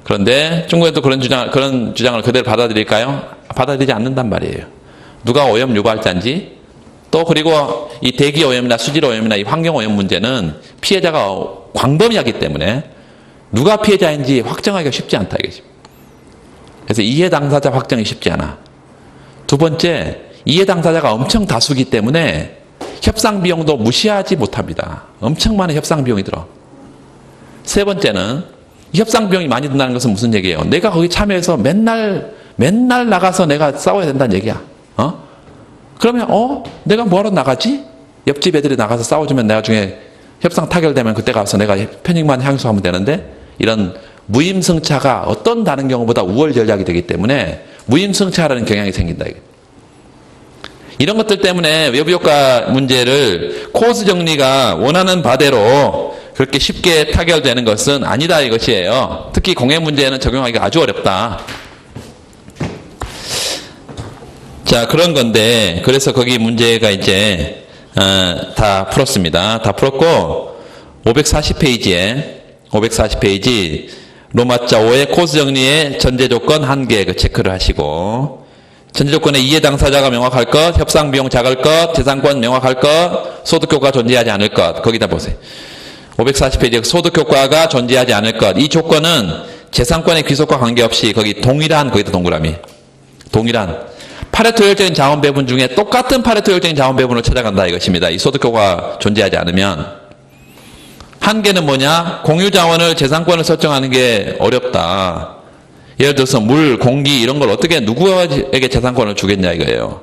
그런데 중국에도 그런 주장을 그대로 받아들일까요? 받아들이지 않는단 말이에요. 누가 오염 유발자인지, 또 그리고 이 대기 오염이나 수질 오염이나 이 환경 오염 문제는 피해자가 광범위하기 때문에 누가 피해자인지 확정하기가 쉽지 않다 이거지. 그래서 이해 당사자 확정이 쉽지 않아. 두 번째, 이해 당사자가 엄청 다수기 때문에 협상 비용도 무시하지 못합니다. 엄청 많은 협상 비용이 들어. 세 번째는 협상 비용이 많이 든다는 것은 무슨 얘기예요? 내가 거기 참여해서 맨날 나가서 내가 싸워야 된다는 얘기야. 그러면 내가 뭐하러 나가지? 옆집 애들이 나가서 싸워주면 나중에 협상 타결되면 그때 가서 내가 편익만 향수하면 되는데, 이런 무임승차가 어떤 다른 경우보다 우월 전략이 되기 때문에 무임승차라는 경향이 생긴다. 이런 것들 때문에 외부효과 문제를 코스 정리가 원하는 바대로 그렇게 쉽게 타결되는 것은 아니다 이것이에요. 특히 공해 문제는 적용하기가 아주 어렵다. 자, 그런 건데, 그래서 거기 문제가 이제 다 풀었습니다. 다 풀었고 540페이지 로마자 5의 코스 정리의 전제 조건 한개 체크를 하시고, 전제 조건에 이해 당사자가 명확할 것, 협상 비용 작을 것, 재산권 명확할 것, 소득 효과 존재하지 않을 것. 거기다 보세요. 540페이지 소득 효과가 존재하지 않을 것. 이 조건은 재산권의 귀속과 관계없이 거기 동일한, 거기다 동그라미. 동일한 파레토 효율적인 자원 배분 중에 똑같은 파레토 효율적인 자원 배분을 찾아간다 이것입니다. 이 소득 효과가 존재하지 않으면. 한계는 뭐냐? 공유 자원을 재산권을 설정하는 게 어렵다. 예를 들어서 물, 공기 이런 걸 어떻게 누구에게 재산권을 주겠냐 이거예요.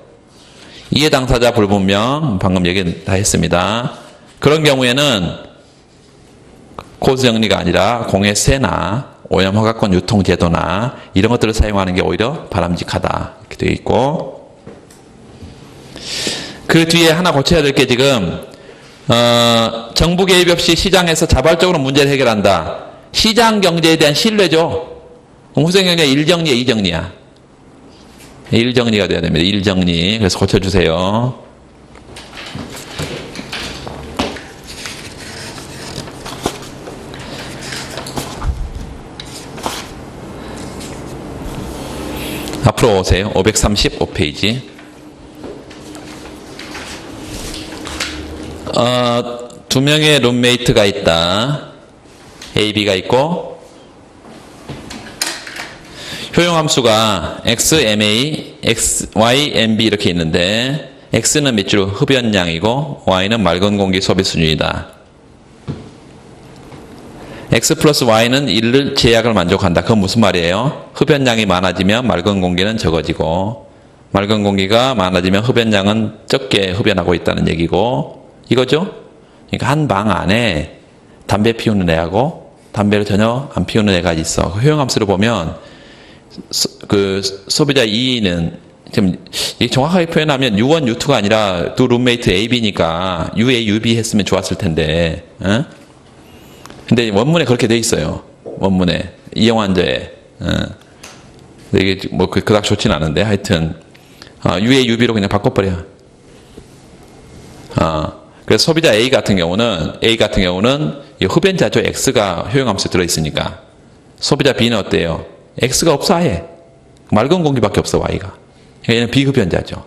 이해 당사자 불분명, 방금 얘기 다 했습니다. 그런 경우에는 코스 정리가 아니라 공해세나 오염 허가권 유통 제도나 이런 것들을 사용하는 게 오히려 바람직하다 이렇게 되어 있고, 그 뒤에 하나 고쳐야 될 게 지금 정부 개입 없이 시장에서 자발적으로 문제를 해결한다. 시장 경제에 대한 신뢰죠. 공무생경제 1정리야 2정리야. 1정리가 돼야 됩니다. 1정리. 그래서 고쳐주세요. 앞으로 오세요. 535페이지. 두 명의 룸메이트가 있다. A, B가 있고 효용함수가 x, ma, x, y, mb 이렇게 있는데 x는 밑줄 흡연량이고 y는 맑은 공기 소비 수준이다. x 플러스 y는 1을 제약을 만족한다. 그건 무슨 말이에요? 흡연량이 많아지면 맑은 공기는 적어지고 맑은 공기가 많아지면 흡연량은 적게 흡연하고 있다는 얘기고 이거죠? 그러니까 한 방 안에 담배 피우는 애하고 담배를 전혀 안 피우는 애가 있어. 그 효용함수를 보면 그 소비자 2는 지금 정확하게 표현하면 U1, U2가 아니라 두 룸메이트 A, B니까 UA, UB 했으면 좋았을 텐데 어? 근데 원문에 그렇게 돼 있어요. 원문에 이용환자에 이게 뭐 그닥 좋진 않은데 하여튼 UA, UB로 그냥 바꿔버려. 그래서 소비자 A 같은 경우는 이 흡연자죠. X가 효용함수에 들어있으니까. 소비자 B는 어때요? X가 없어 아예. 맑은 공기밖에 없어 Y가. 얘는 비흡연자죠.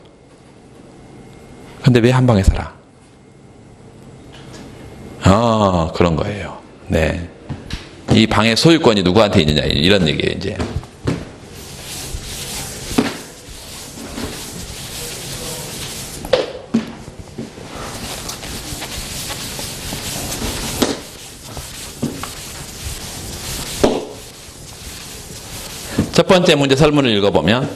근데 왜 한 방에 살아? 그런 거예요. 네. 이 방의 소유권이 누구한테 있느냐 이런 얘기예요 이제. 첫 번째 문제 설문을 읽어보면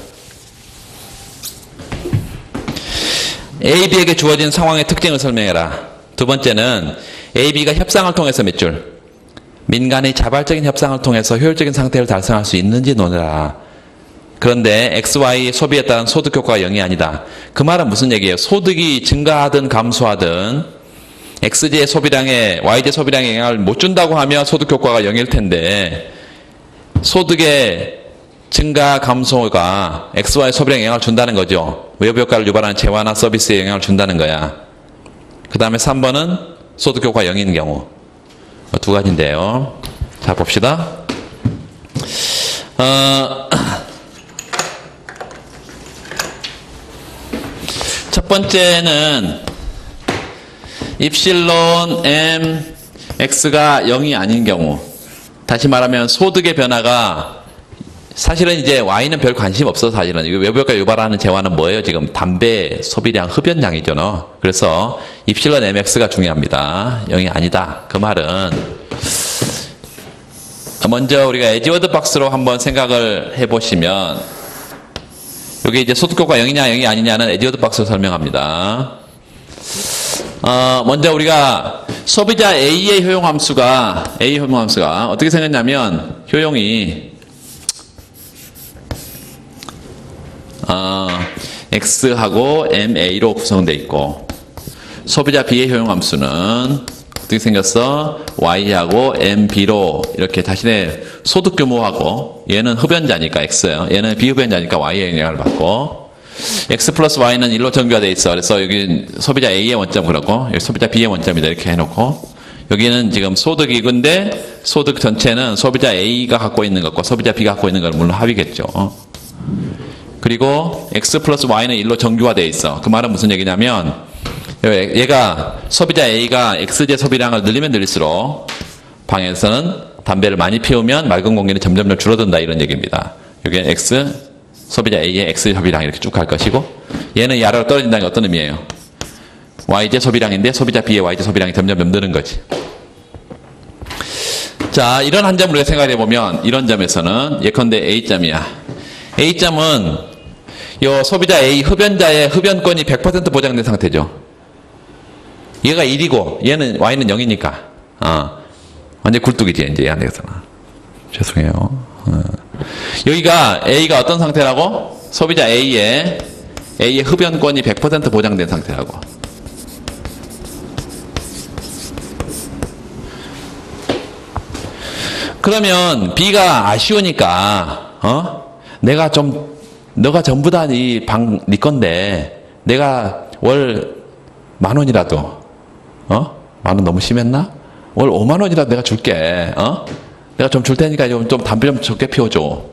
A, B에게 주어진 상황의 특징을 설명해라. 두 번째는 A, B가 협상을 통해서 몇 줄? 민간의 자발적인 협상을 통해서 효율적인 상태를 달성할 수 있는지 논해라. 그런데 X, Y 소비에 따른 소득 효과가 0이 아니다. 그 말은 무슨 얘기예요? 소득이 증가하든 감소하든 X제 소비량에 Y제 소비량에 영향을 못 준다고 하면 소득 효과가 0일 텐데 소득의 증가 감소가 XY 소비량에 영향을 준다는 거죠. 외부 효과를 유발하는 재화나 서비스에 영향을 준다는 거야. 그 다음에 3번은 소득 효과 0인 경우. 두 가지인데요. 자, 봅시다. 첫 번째는 입실론 M X가 0이 아닌 경우. 다시 말하면 소득의 변화가 사실은 이제 Y는 별 관심 없어서 사실은 이거 외부 효과 유발하는 재화는 뭐예요? 지금 담배 소비량, 흡연량이죠. 그래서 입실론 MX가 중요합니다. 0이 아니다. 그 말은 먼저 우리가 에지워드 박스로 한번 생각을 해보시면 여기 이제 소득 효과 0이냐 0이 아니냐는 에지워드 박스로 설명합니다. 먼저 우리가 소비자 A의 효용함수가 어떻게 생겼냐면 효용이 X하고 MA로 구성되어 있고 소비자 B의 효용함수는 어떻게 생겼어? Y하고 MB로 이렇게 자신의 소득 규모하고 얘는 흡연자니까 X예요. 얘는 비흡연자니까 Y의 영향을 받고 X 플러스 Y는 1로 정규화되어 있어. 그래서 여기 소비자 A의 원점 그렇고 여기 소비자 B의 원점이다 이렇게 해놓고 여기는 지금 소득이 근데 소득 전체는 소비자 A가 갖고 있는 것과 소비자 B가 갖고 있는 건 물론 합이겠죠. 그리고 X 플러스 Y는 1로 정규화되어 있어. 그 말은 무슨 얘기냐면 얘가 소비자 A가 X제 소비량을 늘리면 늘릴수록 방에서는 담배를 많이 피우면 맑은 공기는 점점 줄어든다 이런 얘기입니다. 여기 X 소비자 A의 X 소비량 이렇게 쭉 갈 것이고 얘는 이 아래로 떨어진다는 게 어떤 의미예요? Y제 소비량인데 소비자 B의 Y제 소비량이 점점 느는 거지. 자, 이런 한 점을 우리가 생각해 보면 이런 점에서는 예컨대 A점이야. A점은 요 소비자 A 흡연자의 흡연권이 100% 보장된 상태죠. 얘가 1이고 얘는 Y는 0이니까 완전 굴뚝이지 이제 이 안에서는. 죄송해요. 여기가 A가 어떤 상태라고? 소비자 A의 흡연권이 100% 보장된 상태라고. 그러면 B가 아쉬우니까 내가 좀 너가 전부 다 네 건데 내가 월 10,000원이라도 10,000원 너무 심했나? 월 50,000원이라도 내가 줄게. 내가 좀 줄 테니까 좀 담배 좀 적게 피워줘.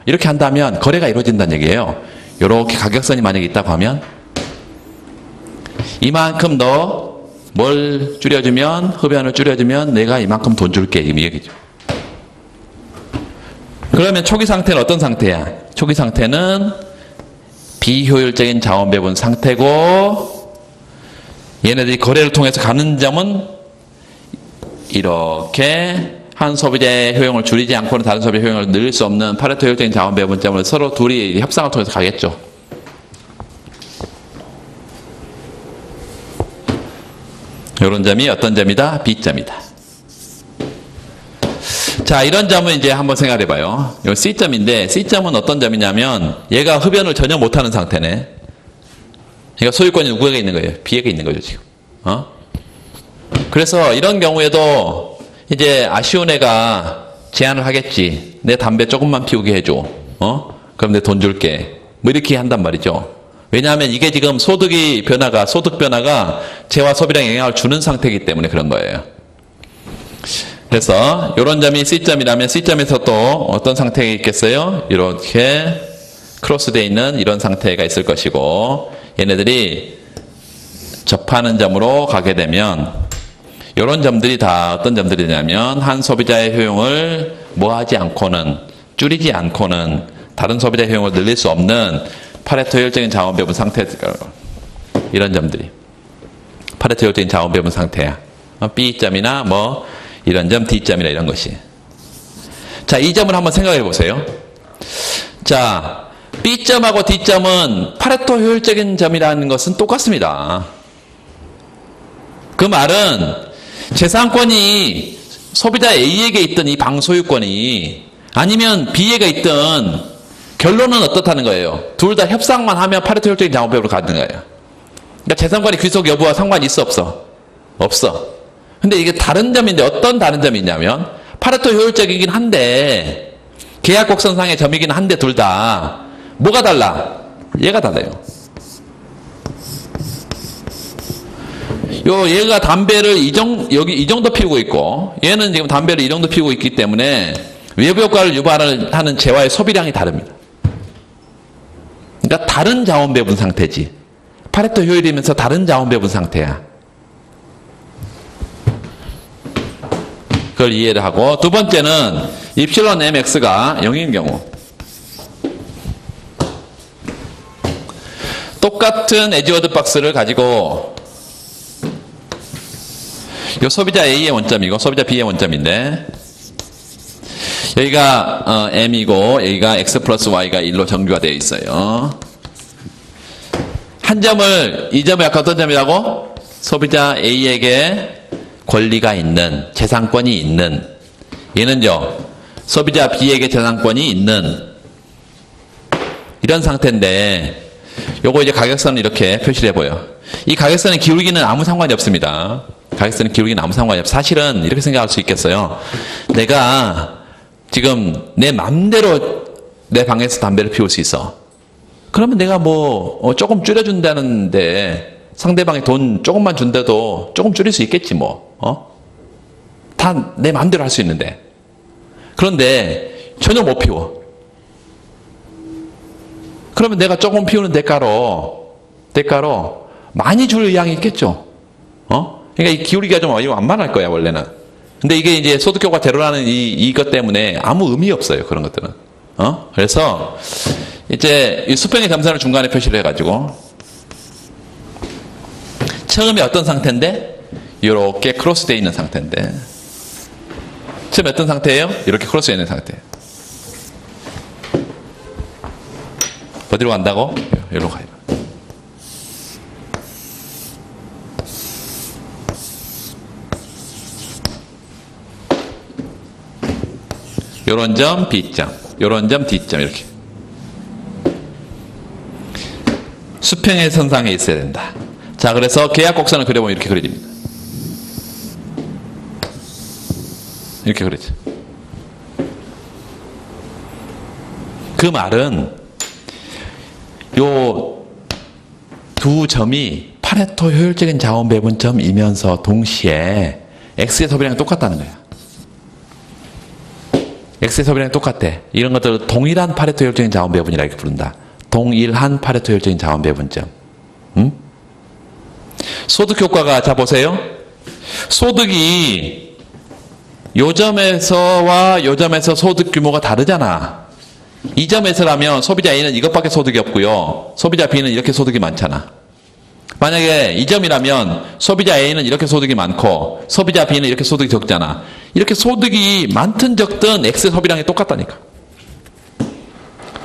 이렇게 한다면 거래가 이루어진다는 얘기예요. 이렇게 가격선이 만약에 있다고 하면 이만큼 너 뭘 줄여주면, 흡연을 줄여주면 내가 이만큼 돈 줄게, 이 얘기죠. 그러면 초기 상태는 어떤 상태야? 초기 상태는 비효율적인 자원 배분 상태고, 얘네들이 거래를 통해서 가는 점은 이렇게 한 소비자의 효용을 줄이지 않고는 다른 소비자의 효용을 늘릴 수 없는 파레토 효율적인 자원 배분 때문에 서로 둘이 협상을 통해서 가겠죠. 이런 점이 어떤 점이다? B점이다. 자, 이런 점은 이제 한번 생각해 봐요. 이 C점인데, C점은 어떤 점이냐면, 얘가 흡연을 전혀 못하는 상태네. 그러니까 소유권이 누구에게 있는 거예요? B에게 있는 거죠, 지금. 그래서 이런 경우에도 이제 아쉬운 애가 제안을 하겠지. 내 담배 조금만 피우게 해줘. 그럼 내 돈 줄게. 뭐 이렇게 한단 말이죠. 왜냐하면 이게 지금 소득 변화가 재화 소비량에 영향을 주는 상태이기 때문에 그런 거예요. 그래서 이런 점이 C점이라면 C점에서 또 어떤 상태가 있겠어요? 이렇게 크로스되어 있는 이런 상태가 있을 것이고, 얘네들이 접하는 점으로 가게 되면 이런 점들이 다 어떤 점들이냐면, 한 소비자의 효용을 뭐하지 않고는, 줄이지 않고는 다른 소비자의 효용을 늘릴 수 없는 파레토 효율적인 자원 배분 상태, 이런 점들이 파레토 효율적인 자원 배분 상태야. B점이나 뭐 이런 점, D점이나 이런 것이. 자, 이 점을 한번 생각해 보세요. 자, B점하고 D점은 파레토 효율적인 점이라는 것은 똑같습니다. 그 말은 재산권이 소비자 A에게 있던 이 방소유권이 아니면 B에게 있던, 결론은 어떻다는 거예요? 둘 다 협상만 하면 파레토 효율적인 자원 배분으로 가는 거예요. 그러니까 재산권의 귀속 여부와 상관이 있어, 없어? 없어. 근데 이게 다른 점인데, 어떤 다른 점이 있냐면, 파레토 효율적이긴 한데, 계약 곡선상의 점이긴 한데, 둘 다 뭐가 달라? 얘가 달라요. 얘가 담배를 이 정도 피우고 있고, 얘는 지금 담배를 이 정도 피우고 있기 때문에 외부 효과를 유발하는 재화의 소비량이 다릅니다. 그러니까 다른 자원 배분 상태지. 파레토 효율이면서 다른 자원 배분 상태야. 그걸 이해를 하고, 두 번째는 입실론 mx가 0인 경우, 똑같은 에지워드 박스를 가지고, 이 소비자 A의 원점이고 소비자 B의 원점인데, 여기가 m이고 여기가 x 플러스 y가 1로 정규화 되어 있어요. 한 점을, 이 점이 아까 어떤 점이라고? 소비자 A에게 권리가 있는, 재산권이 있는, 얘는요 소비자 B에게 재산권이 있는 이런 상태인데, 요거 이제 가격선을 이렇게 표시를 해보여. 이 가격선의 기울기는 아무 상관이 없습니다. 가격선의 기울기는 아무 상관이 없어요. 사실은 이렇게 생각할 수 있겠어요. 내가 지금 내 맘대로 내 방에서 담배를 피울 수 있어. 그러면 내가 뭐 조금 줄여준다는데, 상대방이 돈 조금만 준대도 조금 줄일 수 있겠지 뭐. 다 내 맘대로 할 수 있는데. 그런데 전혀 못 피워. 그러면 내가 조금 피우는 대가로 많이 줄 의향이 있겠죠. 그러니까 이 기울기가 좀 완만할 거야 원래는. 근데 이게 이제 소득효과 제로라는 이것 때문에 아무 의미 없어요, 그런 것들은. 그래서 이제 이 수평의 점선을 중간에 표시를 해가지고, 처음에 어떤 상태인데, 이렇게 크로스되어 있는 상태인데, 처음에 어떤 상태예요? 이렇게 크로스되어 있는 상태. 어디로 간다고? 여기로 가요. 요런 점 B점, 요런 점 D점, 이렇게 수평의 선상에 있어야 된다. 자, 그래서 계약 곡선을 그려보면 이렇게 그려집니다. 이렇게 그리죠. 그 말은 요 두 점이 파레토 효율적인 자원 배분점이면서 동시에 X의 소비량이 똑같다는 거야. X의 소비량이 똑같아. 이런 것들을 동일한 파레토 효율적인 자원 배분이라 이렇게 부른다. 동일한 파레토 효율적인 자원 배분점. 소득 효과가, 자 보세요. 소득이 요점에서와 요점에서 소득 규모가 다르잖아. 이 점에서라면 소비자 A는 이것밖에 소득이 없고요. 소비자 B는 이렇게 소득이 많잖아. 만약에 이 점이라면 소비자 A는 이렇게 소득이 많고 소비자 B는 이렇게 소득이 적잖아. 이렇게 소득이 많든 적든 X의 소비량이 똑같다니까.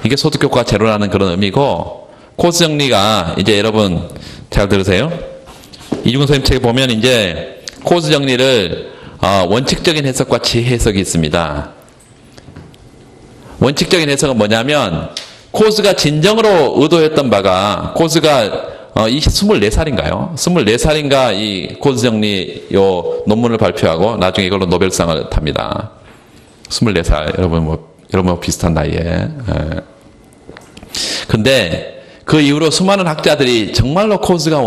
이게 소득 효과가 제로라는 그런 의미고, 코스 정리가 이제 여러분 잘 들으세요. 이중근 선생님 책에 보면 이제 코스 정리를 원칙적인 해석과 지혜 해석이 있습니다. 원칙적인 해석은 뭐냐면, 코스가 진정으로 의도했던 바가, 코스가 24살인가요? 24살인가 이 코스 정리 요 논문을 발표하고 나중에 이걸로 노벨상을 탑니다. 24살. 여러분 비슷한 나이에. 근데 그 이후로 수많은 학자들이 정말로 코스가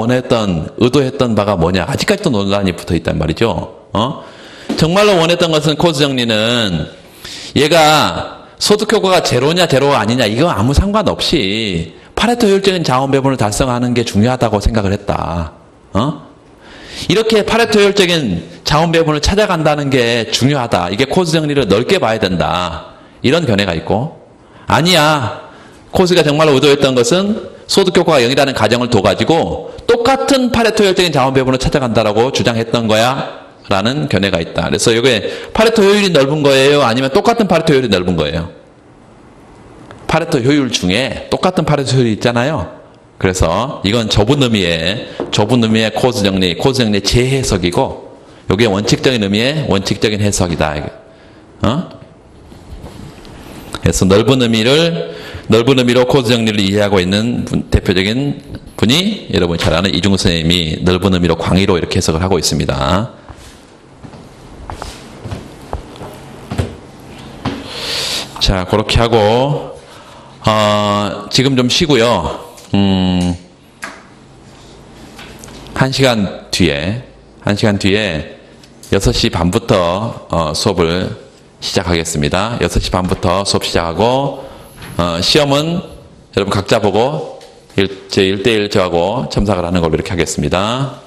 의도했던 바가 뭐냐, 아직까지도 논란이 붙어 있단 말이죠. 정말로 원했던 것은, 코스 정리는 얘가 소득 효과가 제로냐 제로가 아니냐 이거 아무 상관없이 파레토 효율적인 자원 배분을 달성하는 게 중요하다고 생각을 했다. 이렇게 파레토 효율적인 자원 배분을 찾아간다는 게 중요하다. 이게 코스 정리를 넓게 봐야 된다. 이런 견해가 있고, 아니야, 코스가 정말로 의도했던 것은 소득 효과가 0이라는 가정을 둬가지고 똑같은 파레토 효율적인 자원 배분을 찾아간다라고 주장했던 거야 라는 견해가 있다. 그래서 이게 파레토 효율이 넓은 거예요? 아니면 똑같은 파레토 효율이 넓은 거예요? 파레토 효율 중에 똑같은 파레토 효율이 있잖아요. 그래서 이건 좁은 의미의 코스 정리의 재해석이고, 이게 원칙적인 의미의 원칙적인 해석이다. 그래서 넓은 의미로 코스 정리를 이해하고 있는 대표적인 분이 여러분 잘 아는 이중근 선생님이 넓은 의미로 광의로 이렇게 해석을 하고 있습니다. 자, 그렇게 하고 지금 좀 쉬고요. 1시간 뒤에 6시 반부터 수업을 시작하겠습니다. 6시 반부터 수업 시작하고, 시험은 여러분 각자 보고 제 1대1 저하고 첨삭을 하는 걸로 이렇게 하겠습니다.